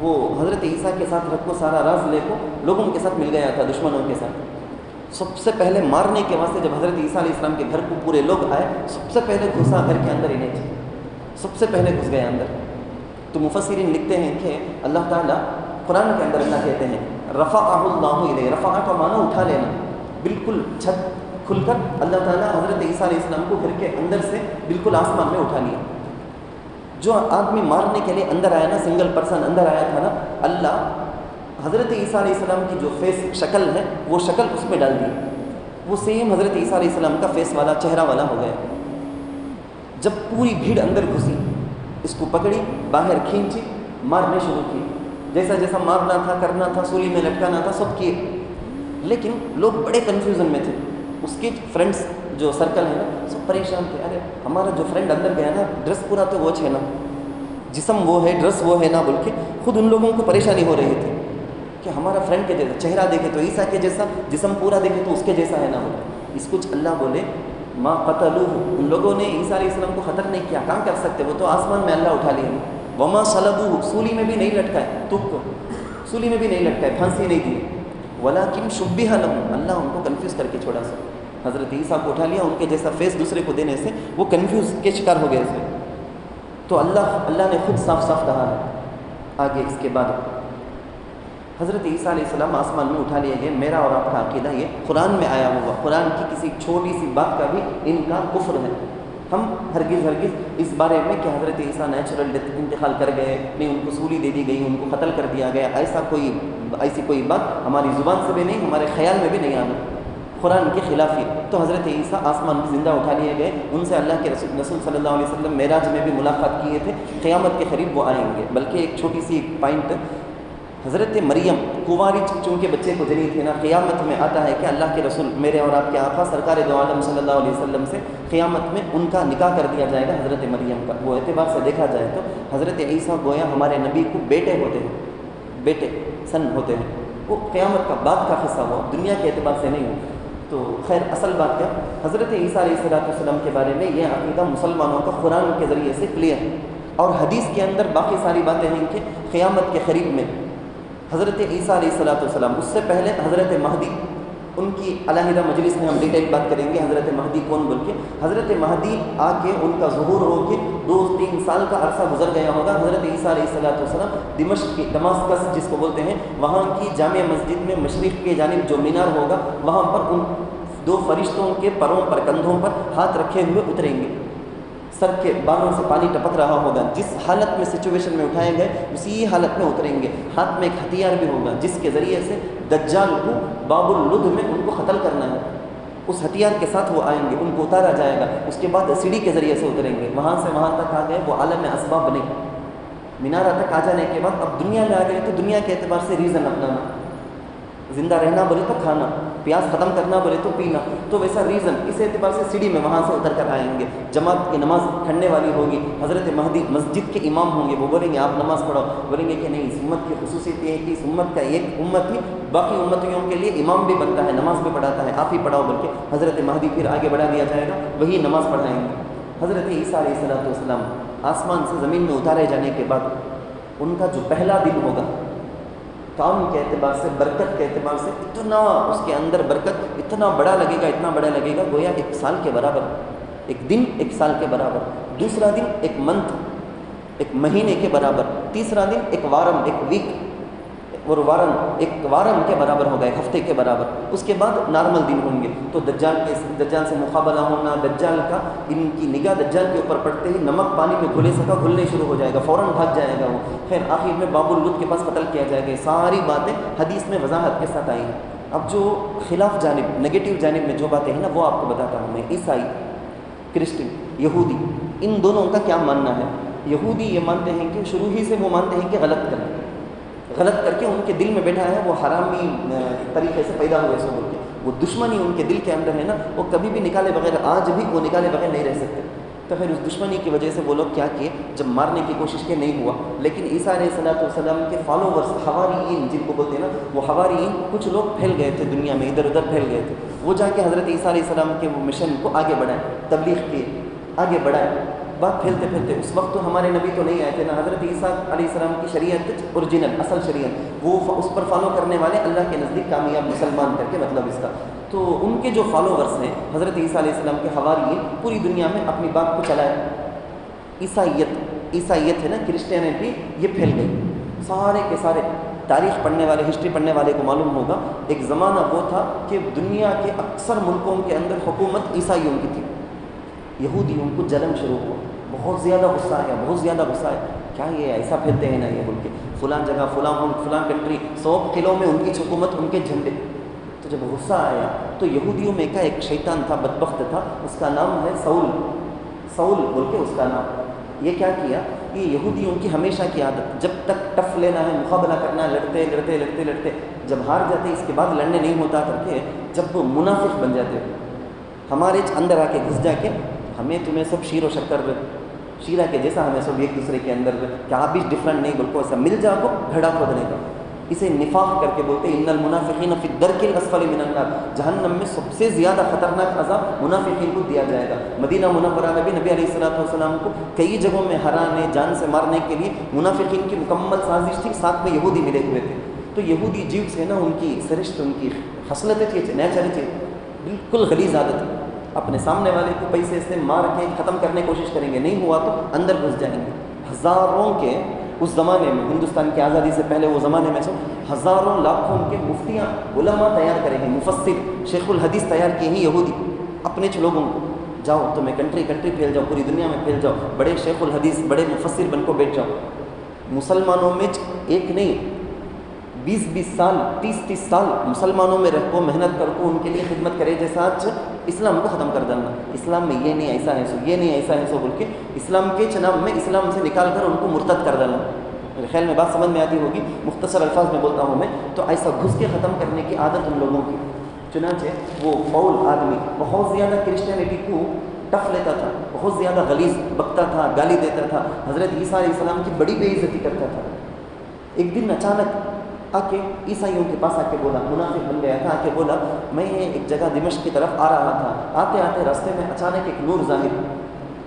وہ حضرت عیسیٰ کے ساتھ رکھو سارا راز لے کو لوگوں کے ساتھ مل گیا تھا، دشمنوں کے ساتھ. سب سے پہلے مارنے کے واسطے جب حضرت عیسیٰ علیہ السلام کے گھر کو پورے لوگ آئے، سب سے پہلے گھسا گھر کے اندر انہیں تھے، سب سے پہلے گھس گئے اندر. تو مفسرین لکھتے ہیں کہ اللہ تعالیٰ قرآن کے اندر اللہ کہتے ہیں رفعہ اللہ الیہ، رفعہ کا معنی اٹھا لینا، بالکل چھت کھل کر اللہ تعالیٰ حضرت عیسیٰ علیہ السلام کو گھر کے اندر سے بالکل آسمان میں اٹھا لیا. جو آدمی مارنے کے لیے اندر آیا نا، سنگل پرسن اندر آیا تھا نا، اللہ حضرت عیسیٰ علیہ السلام کی جو فیس شکل ہے وہ شکل اس میں ڈال دی، وہ سیم حضرت عیسیٰ علیہ السلام کا فیس والا چہرہ والا ہو گیا. جب پوری بھیڑ اندر گھسی، اس کو پکڑی، باہر کھینچی، مارنے شروع کی، جیسا مارنا تھا کرنا تھا، سولی میں لٹکانا تھا، سب کیے. لیکن لوگ بڑے کنفیوژن میں تھے. اس کے فرینڈس جو سرکل ہے نا سب پریشان تھے، ارے ہمارا جو فرینڈ اندر گیا نا ڈریس پورا تو وہ ہے نا، جسم وہ ہے، ڈریس وہ ہے نا، بول کے خود ان لوگوں کو پریشانی ہو رہی تھی کہ ہمارا فرینڈ کے جیسا چہرہ دیکھے تو عیسیٰ کے جیسا، جسم پورا دیکھے تو اس کے جیسا ہے نا. اس کچھ اللہ بولے ما قتلوہ، ان لوگوں نے عیسیٰ علیہ السلام کو قتل نہیں کیا، کہاں کر سکتے، وہ تو آسمان میں اللہ اٹھا لیے. وما صلبوہ، سولی میں بھی نہیں لٹکائے، سولی میں بھی نہیں لٹکائے، پھانسی نہیں دی، ولکن شبہ لہم، اللہ ان کو کنفیوز کر کے چھوڑا سا. حضرت عیسیٰ کو اٹھا لیا، ان کے جیسا فیس دوسرے کو دینے سے وہ کنفیوز کے شکار ہو گئے تھے. تو اللہ نے خود صاف کہا ہے. آگے اس کے بعد حضرت عیسیٰ علیہ السلام آسمان میں اٹھا لیے گئے. میرا اور آپ کا عقیدہ یہ قرآن میں آیا ہوا، قرآن کی کسی چھوٹی سی بات کا بھی ان کا کفر ہے. ہم ہرگز اس بارے میں کہ حضرت عیسیٰ نیچرل ڈیتھ انتقال کر گئے، نہیں ان کو سولی دے دی گئی، ان کو قتل کر دیا گیا، ایسی کوئی بات ہماری زبان سے بھی نہیں، ہمارے خیال میں بھی نہیں آنا، قرآن کے خلاف ہی. تو حضرت عیسیٰ آسمان میں زندہ اٹھا لیے گئے. ان سے اللہ کے رسول صلی اللہ علیہ وسلم معراج میں بھی ملاقات کیے تھے. قیامت کے قریب وہ آئیں گے. بلکہ ایک چھوٹی سی پوائنٹ، حضرت مریم کنواری چونکہ بچے کو جنی تھے نا، قیامت میں آتا ہے کہ اللہ کے رسول میرے اور آپ کے آقا سرکار دو عالم صلی اللہ علیہ وسلم سے قیامت میں ان کا نکاح کر دیا جائے گا حضرت مریم کا. وہ اعتبار سے دیکھا جائے تو حضرت عیسیٰ گویا ہمارے نبی کو بیٹے ہوتے ہیں، بیٹے سن ہوتے ہیں. وہ قیامت کا بعد کا قصہ ہوا، دنیا کے اعتبار سے نہیں ہو. تو خیر اصل بات کیا، حضرت عیسیٰ علیہ السلام کے بارے میں یہ عقیدہ مسلمانوں کا قرآن کے ذریعے سے کلیئر ہے. اور حدیث کے اندر باقی ساری باتیں ہیں کہ قیامت کے قریب میں حضرت عیسیٰ علیہ السلام، اس سے پہلے حضرت مہدی، ان کی علیحدہ مجلس میں ہم ڈیٹیل بات کریں گے حضرت مہدی کون بول کے. حضرت مہدی آ کے ان کا ظہور ہو کے 2-3 سال کا عرصہ گزر گیا ہوگا. حضرت عیسیٰ علیہ السلام دمشق کی، دماسکس جس کو بولتے ہیں، وہاں کی جامع مسجد میں مشرق کے جانب جو مینار ہوگا وہاں پر ان 2 فرشتوں کے پروں پر، کندھوں پر ہاتھ رکھے ہوئے اتریں گے. سر کے بالوں سے پانی ٹپک رہا ہوگا. جس حالت میں سچویشن میں اٹھائے گئے اسی حالت میں اتریں گے. ہاتھ میں ایک ہتھیار بھی ہوگا جس کے ذریعے سے دجال کو باب اللد میں ان کو قتل کرنا ہے. اس ہتھیار کے ساتھ وہ آئیں گے، ان کو اتارا جائے گا. اس کے بعد سیڑھی کے ذریعے سے اتریں گے. وہاں سے وہاں تک آ گئے، وہ عالم اسباب نہیں. مینارہ تک آ جانے کے بعد اب دنیا میں آ گئے تو دنیا کے اعتبار سے ریزن اپنانا. زندہ رہنا بولے تو کھانا، پیاس ختم کرنا بولے تو پینا. تو ویسا ریزن اس اعتبار سے سیڑھی میں وہاں سے اتر کر آئیں گے، جماعت کی نماز کھڑنے والی ہوگی، حضرت مہدی مسجد کے امام ہوں گے، وہ بولیں گے آپ نماز پڑھو. بولیں گے کہ نہیں، اس امت کی خصوصیت یہ ہے کہ اس امت کا ایک امت ہی باقی امتیوں کے لیے امام بھی بنتا ہے، نماز بھی پڑھاتا ہے، آپ ہی پڑھاؤ. بلکہ حضرت مہدی پھر آگے بڑھا دیا جائے گا، وہی نماز پڑھائیں گے. حضرت عیسیٰ علیہ السلام آسمان سے زمین میں اتارے جانے کے بعد ان کا جو پہلا دن ہوگا، کام کے اعتبار سے، برکت کے اعتبار سے اتنا اس کے اندر برکت، اتنا بڑا لگے گا، اتنا بڑا لگے گا گویا 1 سال کے برابر. ایک دن 1 سال کے برابر، دوسرا دن 1 منتھ، 1 مہینے کے برابر، تیسرا دن 1 وارم، 1 ویک، اور وارن 1 وارم کے برابر ہوگا، 1 ہفتے کے برابر. اس کے بعد نارمل دن ہوں گے. تو دجال سے مقابلہ ہونا، دجال کا ان کی نگاہ دجال کے اوپر پڑتے ہی نمک پانی میں گھلے سکا گھلنے شروع ہو جائے گا، فوراً بھاگ جائے گا وہ. خیر آخر میں باب اللد کے پاس قتل کیا جائے گا. ساری باتیں حدیث میں وضاحت کے ساتھ آئی ہیں. اب جو خلاف جانب، نگیٹو جانب میں جو باتیں ہیں نا، وہ آپ کو بتاتا ہوں میں. عیسائی، کرسچن، یہودی، ان دونوں کا کیا ماننا ہے. یہودی یہ مانتے ہیں کہ شروع ہی سے وہ مانتے ہیں کہ غلط کر کے ان کے دل میں بیٹھا ہے، وہ حرامی طریقے سے پیدا ہوئے سو بول کے، وہ دشمنی ان کے دل کے اندر ہے نا، وہ کبھی بھی نکالے بغیر، آج بھی وہ نکالے بغیر نہیں رہ سکتے. تو پھر اس دشمنی کی وجہ سے وہ لوگ کیا کیے، جب مارنے کی کوشش کے نہیں ہوا، لیکن عیسیٰ علیہ السلام کے فالوورز، حواریین جن کو بولتے ہیں نا، وہ حواریین کچھ لوگ پھیل گئے تھے دنیا میں، ادھر ادھر پھیل گئے تھے. وہ جا کے حضرت عیسیٰ علیہ السلام کے وہ مشن کو آگے بڑھائے، تبلیغ کیے، آگے بڑھائے. بات پھیلتے پھیلتے اس وقت تو ہمارے نبی تو نہیں آئے تھے نا، حضرت عیسیٰ علیہ السلام کی شریعت اوریجنل اصل شریعت، وہ اس پر فالو کرنے والے اللہ کے نزدیک کامیاب مسلمان کر کے مطلب اس کا. تو ان کے جو فالوورز ہیں حضرت عیسیٰ علیہ السلام کے حواریین، پوری دنیا میں اپنی بات کو چلائے. عیسائیت ہے نا، کرسچینٹی، یہ پھیل گئی. سارے کے سارے تاریخ پڑھنے والے، ہسٹری پڑھنے والے کو معلوم ہوگا، ایک زمانہ وہ تھا کہ دنیا کے اکثر ملکوں کے اندر حکومت عیسائیوں کی تھی. یہودیوں کو جلن شروع ہوا، بہت زیادہ غصہ آیا، بہت زیادہ غصہ آیا. کیا یہ ایسا پھیلتے ہیں نا یہ بول کے، فلان جگہ، فلاں ملک، فلاں کنٹری، 100 قلعوں میں ان کی حکومت، ان کے جھنڈے. تو جب غصہ آیا تو یہودیوں میں کا ایک شیطان تھا، بدبخت تھا، اس کا نام ہے سول بول کے اس کا نام. یہ کیا کیا، یہ یہودیوں کی ہمیشہ کی عادت، جب تک ٹف لینا ہے، مقابلہ کرنا ہے، لڑتے، جب ہار جاتے اس کے بعد لڑنے نہیں ہوتا کر کے، جب وہ منافق بن جاتے، ہمارے اندر آ کے گھس جا کے، ہمیں تمہیں سب شیر و شکر، شیرہ کے جیسا ہمیں سب ایک دوسرے کے اندر، کہ آپ بھی ڈفرینٹ نہیں، بالکل ایسا مل جا کو گھڑا کھودنے کا. اسے نفاق کر کے بولتے ہیں، ان المنافقین فی الدرک الاسفل من النار، جہنم میں سب سے زیادہ خطرناک عذاب منافقین کو دیا جائے گا. مدینہ منورہ میں بھی نبی علیہ السلام کو کئی جگہوں میں ہرانے، جان سے مارنے کے لیے منافقین کی مکمل سازش تھی، ساتھ میں یہودی ملے ہوئے تھے. تو یہودی جیو سے نا، ان کی سرشت، ان کی خصلتیں تھی، نیچر تھی، بالکل غلیظ عادت. اپنے سامنے والے کو پیسے سے مار کے ختم کرنے کی کوشش کریں گے، نہیں ہوا تو اندر گھس جائیں گے. ہزاروں کے اس زمانے میں، ہندوستان کی آزادی سے پہلے وہ زمانے میں سے ہزاروں لاکھوں کے مفتیاں، علماء تیار کریں گے، مفسر، شیخ الحدیث تیار کیے ہیں یہودی اپنے لوگوں کو. جاؤ تمہیں کنٹری پھیل جاؤ، پوری دنیا میں پھیل جاؤ، بڑے شیخ الحدیث، بڑے مفسر بن کو بیٹھ جاؤ. مسلمانوں میں ایک نہیں، 20 سال، 30 سال مسلمانوں میں رہ کو محنت کر کو ان کے لیے خدمت کرے، جیسا آج اسلام کو ختم کر ڈالنا. اسلام میں یہ نہیں ایسا ہے سو، یہ نہیں ایسا ہے سو بول کے اسلام کے چناب میں اسلام سے نکال کر ان کو مرتد کر ڈالنا. میرے خیال میں بات سمجھ میں آتی ہوگی، مختصر الفاظ میں بولتا ہوں میں. تو ایسا گھس کے ختم کرنے کی عادت ان لوگوں کی. چنانچہ وہ فاؤل آدمی بہت زیادہ کرسچینٹی کو ٹف لیتا تھا، بہت زیادہ غلیظ بکتا تھا، گالی دیتا تھا، حضرت عیسیٰ علیہ السلام کی بڑی بے عزتی کرتا تھا. ایک دن اچانک آ کے عیسائیوں کے پاس آ کے بولا، منافق بن گیا تھا، آ کے بولا میں ایک جگہ دمشق کی طرف آ رہا تھا، آتے آتے راستے میں اچانک ایک نور ظاہر،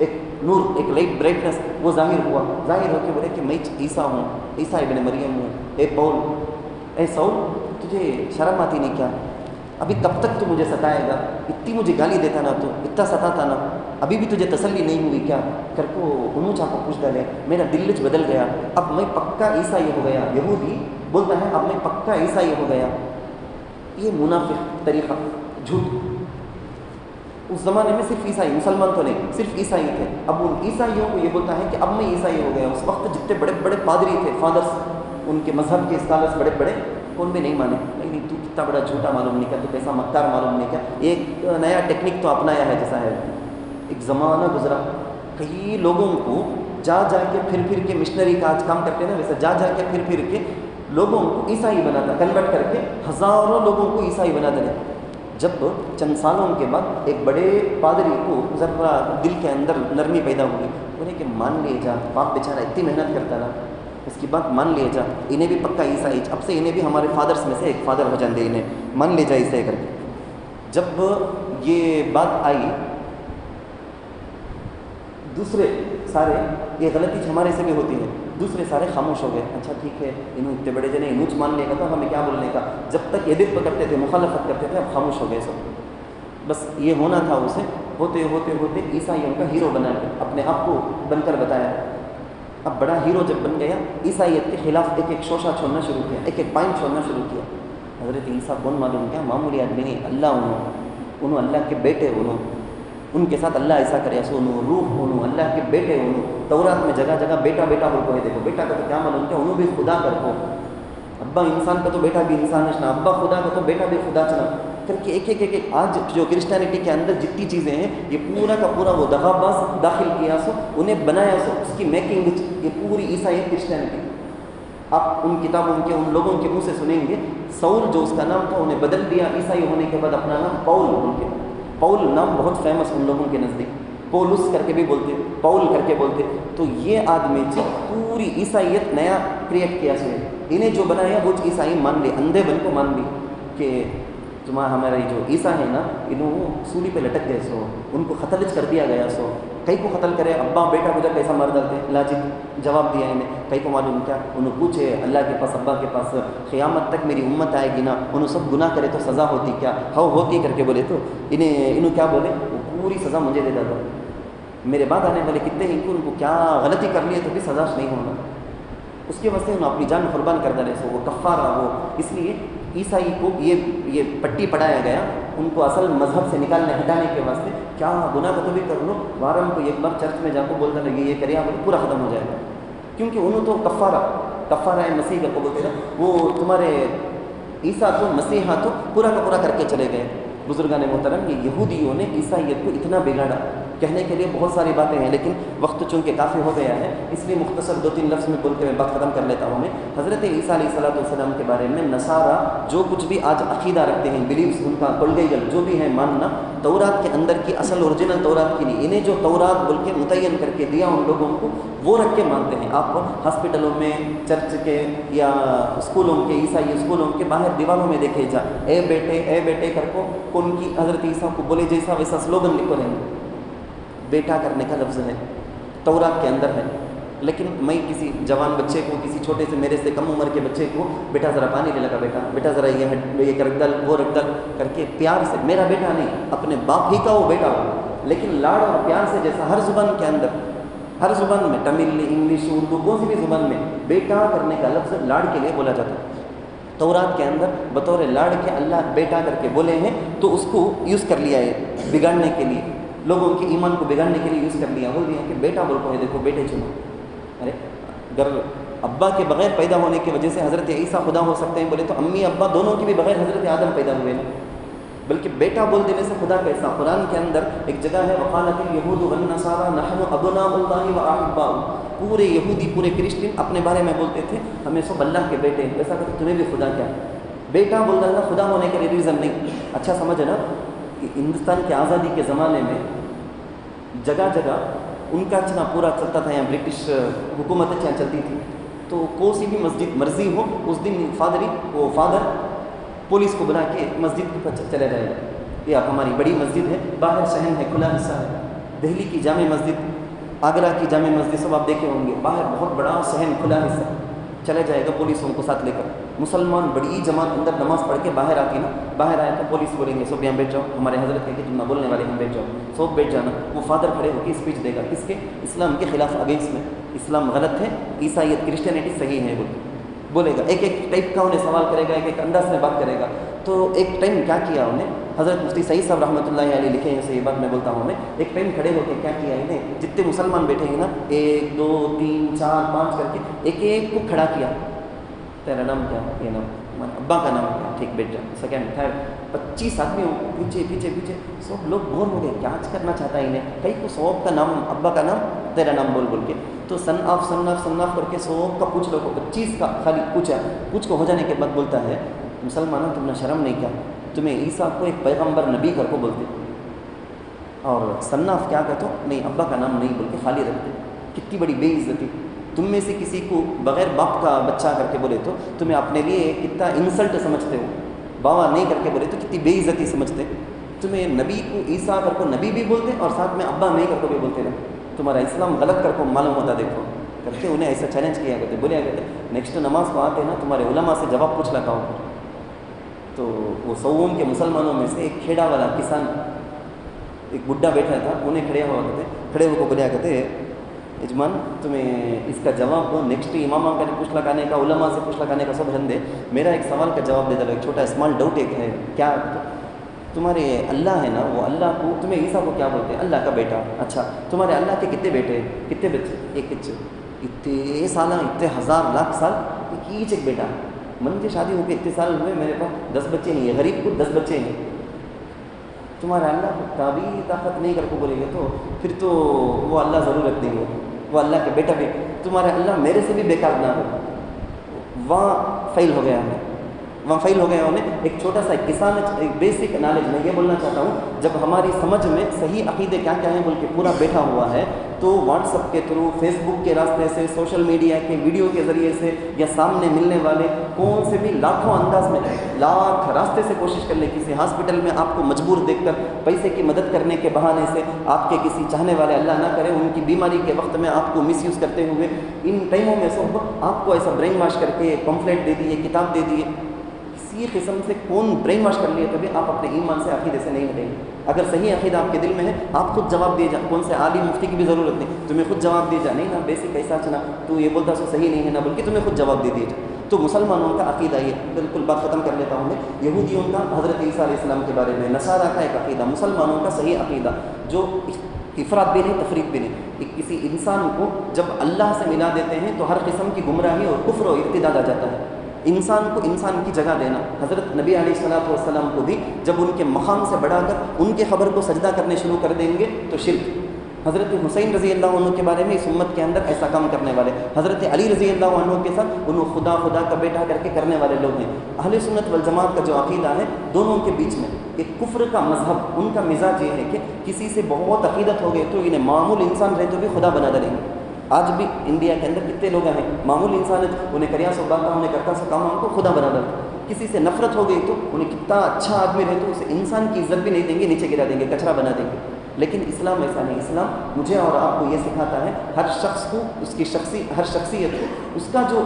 ایک لائٹ برائٹنس وہ ظاہر ہوا. ظاہر ہو کے بولے کہ میں عیسیٰ ہوں، عیسیٰ ابن مریم ہوں. اے پول، اے سول، تجھے شرم آتی نہیں کیا؟ ابھی کب تک تو مجھے ستائے گا؟ اتنی مجھے گالی دیتا نا، تو اتنا ستاتا نا، ابھی بھی تجھے تسلی نہیں ہوئی کیا؟ کر کو انہوں چاہ کو پوچھ ڈالے. میرا دل بدل گیا، اب میں پکا عیسائی ہو گیا. یہودی بولتا ہے اب میں پکا عیسائی ہو گیا. یہ منافق طریقہ، جھوٹ. اس زمانے میں صرف عیسائی، مسلمان تو نہیں، صرف عیسائی تھے. اب ان عیسائیوں کو یہ بولتا ہے کہ اب میں عیسائی ہو گیا. اس وقت جتنے بڑے بڑے پادری تھے، فادرس، ان کے مذہب کے اسکالرس بڑے بڑے، کون بھی نہیں مانے. نہیں تو کتنا بڑا جھوٹا معلوم نہیں کیا، تو کیسا مکار معلوم نہیں کیا. ایک نیا ٹیکنیک تو اپنایا ہے جیسا ہے. ایک زمانہ گزرا، کئی لوگوں کو جا کے پھر کے مشنری کا آج کام کرتے ہیں نا، ویسے جا کے پھر کے لوگوں کو عیسائی بناتا، کنورٹ کر کے ہزاروں لوگوں کو عیسائی بنا دینے۔ جب چند سالوں کے بعد ایک بڑے پادری کو ذرا دل کے اندر نرمی پیدا ہوئی، بولے کہ مان لیے جا، باپ بیچارہ اتنی محنت کرتا رہا، اس کی بات مان لیے جا، انہیں بھی پکا عیسائی، اب سے انہیں بھی ہمارے فادرس میں سے ایک فادر ہو جاندے، انہیں مان لے جا عیسائی کر کے۔ جب یہ بات آئی، دوسرے سارے، یہ غلطی ہمارے سے بھی ہوتی ہے، دوسرے سارے خاموش ہو گئے، اچھا ٹھیک ہے، انہوں اتنے بڑے جنے انہوں مان لے گا تو ہمیں کیا بولنے کا، جب تک ایڈٹ پکڑتے تھے، مخالفت کرتے تھے، اب خاموش ہو گئے سب۔ بس یہ ہونا تھا اسے، ہوتے ہوتے ہوتے عیسائیوں کا ہیرو بنا کے اپنے آپ کو بن کر بتایا۔ اب بڑا ہیرو جب بن گیا، عیسائیت کے خلاف ایک ایک شوشہ چھوڑنا شروع کیا، ایک ایک پوائنٹ چھوڑنا شروع کیا۔ حضرت عیسیٰ کون معلوم کیا، معمولی آدمی نہیں، اللہ انہوں اللہ کے بیٹے، ان کے ساتھ اللہ ایسا کرے سو انہوں روح، انہوں اللہ کے بیٹے، انہوں تورات میں جگہ جگہ بیٹا بیٹا بول کو ہے، دیکھو بیٹا کا تو کیا معلوم کیا، انہوں بھی خدا کر کو، ابا انسان کا تو بیٹا بھی انسان چنا، ابا خدا کا تو بیٹا بھی خدا چنا کر کے ایک ایک ایک ایک آج جو کرسچینٹی کے اندر جتنی چیزیں ہیں، یہ پورا کا پورا وہ دغا باز داخل کیا سو، انہیں بنایا سو، اس کی میکنگ، یہ پوری عیسائیت کرسچینٹی۔ آپ ان کتابوں کے ان لوگوں کے منہ سے سنیں گے، سول جو اس کا نام تھا انہیں بدل دیا عیسائی ہونے کے بعد اپنا نام پاؤل بول کے، پاؤل نام بہت فیمس ان لوگوں کے نزدیک، پولس کر کے بھی بولتے، پاؤل کر کے بولتے۔ تو یہ آدمی جو پوری عیسائیت نیا کریٹ کیا سو، انہیں جو بنایا وہ عیسائی مان لی، اندھے بن کو مان لی کہ تمہارا ہمارے جو عیسیٰ ہے نا، انہوں سولی پہ لٹک گئے سو، ان کو قتل کر دیا گیا سو، کئی کو قتل کرے، ابا بیٹا کو جب کیسا مار ڈالتے، لاجک جواب دیا انہیں، کئی کو معلوم کیا، انہوں پوچھے اللہ کے پاس، ابا کے پاس، قیامت تک میری امت آئے گی نا، انہوں سب گناہ کرے تو سزا ہوتی کیا، ہاؤ ہوتی کر کے بولے، تو انہوں کیا بولے، وہ پوری سزا مجھے دے دو، میرے بعد آنے والے کتنے ہیں ان کو کیا غلطی کر لیے تو بھی سزا نہیں ہونا، اس کے واسطے انہوں اپنی جان قربان کر ڈالے سو، وہ کفارہ وہ، اس لیے عیسائی کو یہ پٹی پڑھایا گیا، ان کو اصل مذہب سے نکالنے ہٹانے کے واسطے، کیا گناہ کو تو بھی کر لو، وارم کو ایک بار چرچ میں جا کو بولتا لگے یہ کرے آپ پورا ختم ہو جائے گا، کیونکہ انہوں تو کفارہ مسیح کا کو بولتے نا، وہ تمہارے عیسیٰ تو مسیحا تو پورا کا پورا کر کے چلے گئے۔ بزرگان محترم، یہ یہودیوں نے عیسائیت کو اتنا بگاڑا، کہنے کے لیے بہت ساری باتیں ہیں، لیکن وقت چونکہ کافی ہو گیا ہے، اس لیے مختصر 2-3 لفظ میں بول کے میں بات ختم کر لیتا ہوں۔ میں حضرت عیسیٰ علیہ السلام کے بارے میں نصارہ جو کچھ بھی آج عقیدہ رکھتے ہیں، بلیفس ان کا پولیٹیکل جو بھی ہے ماننا، تورات کے اندر کی اصل اوریجنل تورات کی نہیں، انہیں جو تورات بول کے متعین کر کے دیا ان لوگوں کو، وہ رکھ کے مانتے ہیں۔ آپ ہاسپٹلوں میں، چرچ کے یا اسکولوں کے، عیسائی اسکولوں کے باہر دیواروں میں دیکھے جا، اے بیٹے کر کو ان کی حضرت عیسیٰ کو بولے جیسا ویسا سلوگن لکھو رہے ہیں، بیٹا کرنے کا لفظ ہے، تورات کے اندر ہے، لیکن میں کسی جوان بچے کو، کسی چھوٹے سے میرے سے کم عمر کے بچے کو، بیٹا ذرا پانی لے لگا، بیٹا ذرا یہ رکھ ڈل، وہ رکھ ڈل کر کے پیار سے، میرا بیٹا نہیں، اپنے باپ ہی کا وہ بیٹا ہو، لیکن لاڑ اور پیار سے، جیسا ہر زبان کے اندر، ہر زبان میں، تمل، انگلش، اردو، کون سی بھی زبان میں بیٹا کرنے کا لفظ لاڑ کے لیے بولا جاتا ہے۔ تورات کے اندر بطور لاڑ کے اللہ بیٹا کر کے بولے ہیں، تو اس کو یوز کر لیا ہے بگاڑنے کے لیے، لوگوں کے ایمان کو بگاڑنے کے لیے یوز کر لیا، بول دیا کہ بیٹا بول کو ہے، دیکھو بیٹے چنو۔ ارے اگر ابا کے بغیر پیدا ہونے کی وجہ سے حضرت عیسیٰ خدا ہو سکتے ہیں، بولے تو امی ابا دونوں کے بھی بغیر حضرت آدم پیدا ہوئے نا، بلکہ بیٹا بول دینے سے خدا کیسا؟ قرآن کے اندر ایک جگہ ہے، وقالت الیہود والنصارى نحن ابناء اللہ واحباؤہ، پورے یہودی، پورے کرسچن اپنے بارے میں بولتے تھے ہمیں سب اللہ کے بیٹے ہیں، ایسا کہ تمہیں بھی خدا کیا بیٹا بول رہا ہے، خدا ہونے کے لیے ریزن نہیں۔ اچھا سمجھ نا کہ ہندوستان کی آزادی کے زمانے میں جگہ جگہ ان کا چنا پورا چلتا تھا، یہاں برٹش حکومتیں چاہاں چلتی تھی، تو کوئی بھی مسجد مرضی ہو، اس دن فادر پولیس کو بنا کے مسجد کے اوپر چلے جائے گا۔ یہ آپ ہماری بڑی مسجد ہے، باہر صحن ہے، کھلا حصہ ہے، دہلی کی جامع مسجد، آگرہ کی جامع مسجد سب آپ دیکھے ہوں گے، باہر بہت بڑا صحن، کھلا حصہ، چلے جائے گا پولیسوں کو ساتھ لے کر، مسلمان بڑی جماعت اندر نماز پڑھ کے باہر آتی نا، باہر آئے تو پولیس بولیں گے سب یہاں بیٹھ جاؤ، ہمارے حضرت کہہ کے تم نہ بولنے والے ہم بیٹھ جاؤ، سب بیٹھ جانا، وہ فادر کھڑے ہو کے اسپیچ دے گا، کس کے؟ اسلام کے خلاف، اگینسٹ میں، اسلام غلط ہے، عیسائیت کرسچینٹی صحیح ہے، بولے گا، ایک ایک ٹائپ کا انہیں سوال کرے گا، ایک ایک انداز میں بات کرے گا۔ تو ایک ٹائم کیا کیا انہیں، حضرت مفتی سعید صاحب رحمۃ اللہ علیہ لکھے ہیں، سے یہ بات میں بولتا ہوں، میں ایک ٹائم کھڑے ہو کے کیا کیا انہیں، جتنے مسلمان بیٹھے ہیں نا، 1 2 3 4 5 کر کے ایک ایک کو کھڑا کیا، تیرا نام کیا؟ یہ نام. ابا کا نام کیا؟ ٹھیک بیٹا. سیکنڈ تھرڈ 25 آدمی پیچھے پیچھے پیچھے. سب لوگ بور ہو گئے, کیا کرنا چاہتا ہے انہیں, کئی کو سوب کا نام, ابا کا نام, تیرا نام بول بول کے. تو سن آف کر کے سوب کا پوچھ لو کو 25 کا خالی پوچھ کو ہو جانے کے بعد بولتا ہے, مسلمانوں تم نے شرم نہیں کیا, تمہیں عیسیٰ کو ایک پیغمبر نبی کر کو بولتے, اور صناف کیا کہتے ہو, نہیں ابا کا نام نہیں بول کے خالی رکھتے. کتنی بڑی بے عزتی. تم میں سے کسی کو بغیر باپ کا بچہ کر کے بولے تو تمہیں اپنے لیے کتنا انسلٹ سمجھتے ہو, بابا نہیں کر کے بولے تو کتنی بے عزتی سمجھتے. تمہیں نبی کو عیسیٰ کر کو نبی بھی بولتے اور ساتھ میں ابا نہیں کر کو بھی بولتے نا, تمہارا اسلام غلط کر کو معلوم ہوتا. دیکھو کر کے انہیں ایسا چیلنج کیا کرتے, بولے کرتے نیکسٹ نماز کو آتے نا تمہارے علماء سے جواب پوچھ لیتا ہوں. تو وہ سوم کے مسلمانوں میں سے ایک کھیڑا والا کسان, ایک بڈھا بیٹھا تھا, انہیں کھڑے ہو کو بولیا کرتے, یجمان تمہیں اس کا جواب دو, نیکسٹ امامہ کا پوچھ لگانے کا, علماء سے پوچھ لگانے کا سب رہندے, میرا ایک سوال کا جواب دے دو. ایک چھوٹا اسمال ڈاؤٹ ایک ہے, کیا تمہارے اللہ ہے نا, وہ اللہ کو تمہیں عیسیٰ کو کیا بولتے ہیں؟ اللہ کا بیٹا. اچھا تمہارے اللہ کے کتنے بیٹے ہیں, کتنے بچے؟ ایک بچے. اتنے سال, اتنے ہزار لاکھ سال ایک بیٹا. من کی شادی ہو کے اتنے سال ہوئے, میرے پاس 10 بچے نہیں ہے, غریب کو 10 بچے ہیں. تمہارا اللہ کو کبھی طاقت نہیں کر کو بولے گے تو پھر تو وہ اللہ ضرورت نہیں ہو, وہ اللہ کے بیٹا بھی. تمہارے اللہ میرے سے بھی بیکار نہ ہو. وہاں فیل ہو گیا انہیں. ایک چھوٹا سا کسان, ایک بیسک نالج میں یہ بولنا چاہتا ہوں, جب ہماری سمجھ میں صحیح عقیدے کیا کیا ہیں بول کے پورا بیٹھا ہوا ہے, تو واٹس ایپ کے تھرو, فیس بک کے راستے سے, سوشل میڈیا کے ویڈیو کے ذریعے سے, یا سامنے ملنے والے کون سے بھی لاکھوں انداز میں, لاکھ راستے سے کوشش کر لیں. کسی ہاسپٹل میں آپ کو مجبور دیکھ کر پیسے کی مدد کرنے کے بہانے سے آپ کے کسی چاہنے والے, اللہ نہ کرے, ان کی بیماری کے وقت میں آپ کو مس یوز کرتے ہوئے, ان ٹائموں میں سب آپ کو ایسا برین واش کر کے پمفلیٹ دے دیے, کتاب دے دیے. کسی قسم سے کون برین واش کر لیے کبھی آپ اپنے ایمان سے عقیدے سے نہیں ہٹیں گے. اگر صحیح عقیدہ آپ کے دل میں ہے, آپ خود جواب دیے جا, کون سے عالم مفتی کی بھی ضرورت نہیں, تمہیں خود جواب دیے جا. نہیں نا بیسک ایسا چنا تو یہ بولتا سو صحیح نہیں ہے نا, بلکہ تمہیں خود جواب دے دیے جا. تو مسلمانوں کا عقیدہ یہ, بالکل بات ختم کر لیتا ہوں میں. یہودیوں کا حضرت عیسیٰ علیہ السلام کے بارے میں, نصارہ کا ایک عقیدہ, مسلمانوں کا صحیح عقیدہ جو افراد بھی نہیں, تفریق بھی نہیں. کسی انسان کو جب اللہ سے ملا دیتے ہیں تو ہر قسم کی گمراہی اور کفر و ارتداد آ جاتا ہے. انسان کو انسان کی جگہ دینا, حضرت نبی علیہ الصلوۃ والسلام کو بھی جب ان کے مقام سے بڑھا کر ان کے خبر کو سجدہ کرنے شروع کر دیں گے تو شرک. حضرت حسین رضی اللہ عنہ کے بارے میں اس امت کے اندر ایسا کام کرنے والے, حضرت علی رضی اللہ عنہ کے ساتھ انہوں خدا کا بیٹا کر کے کرنے والے لوگ ہیں. اہل سنت والجماعت کا جو عقیدہ ہے, دونوں کے بیچ میں ایک کفر کا مذہب, ان کا مزاج یہ ہے کہ کسی سے بہت عقیدت ہو گئی تو انہیں معمول انسان رہے تو بھی خدا بنا ڈالیں گے. آج بھی انڈیا کے اندر کتنے لوگ ہیں معمول انسان, انہیں کریا سو باتا, انہیں کرتا سو کام, ان کو خدا بنا ڈالتے. کسی سے نفرت ہو گئی تو انہیں کتنا اچھا آدمی رہے تو اسے انسان کی عزت بھی نہیں دیں گے, نیچے گرا دیں گے, کچرا بنا دیں گے. لیکن اسلام ایسا نہیں. اسلام مجھے اور آپ کو یہ سکھاتا ہے, ہر شخص کو اس کی ہر شخصیت کو اس کا جو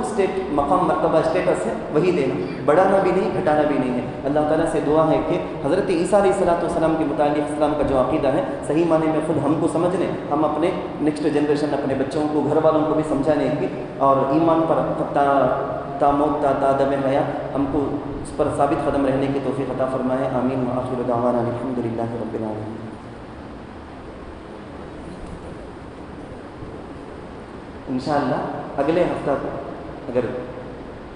مقام مرتبہ اسٹیٹس ہے وہی دینا, بڑھانا بھی نہیں, گھٹانا بھی نہیں ہے. اللہ تعالیٰ سے دعا ہے کہ حضرت عیسیٰ علیہ الصلوۃ والسلام کے متعلق اسلام کا جو عقیدہ ہے صحیح معنی میں خود ہم کو سمجھ لیں, ہم اپنے نیکسٹ جنریشن, اپنے بچوں کو, گھر والوں کو بھی سمجھانے کی, اور ایمان پر تا موت تا دم حیات ہم کو اس پر ثابت قدم رہنے کی توفیق عطا فرمائے. آمین. وآخر دعوانا الحمد للہ رب العالمین. انشاءاللہ اگلے ہفتہ کو, اگر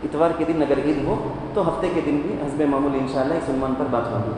اتوار کے دن اگر عید ہو تو ہفتے کے دن بھی حسب معمول انشاءاللہ اس عنوان پر بات ہوگی.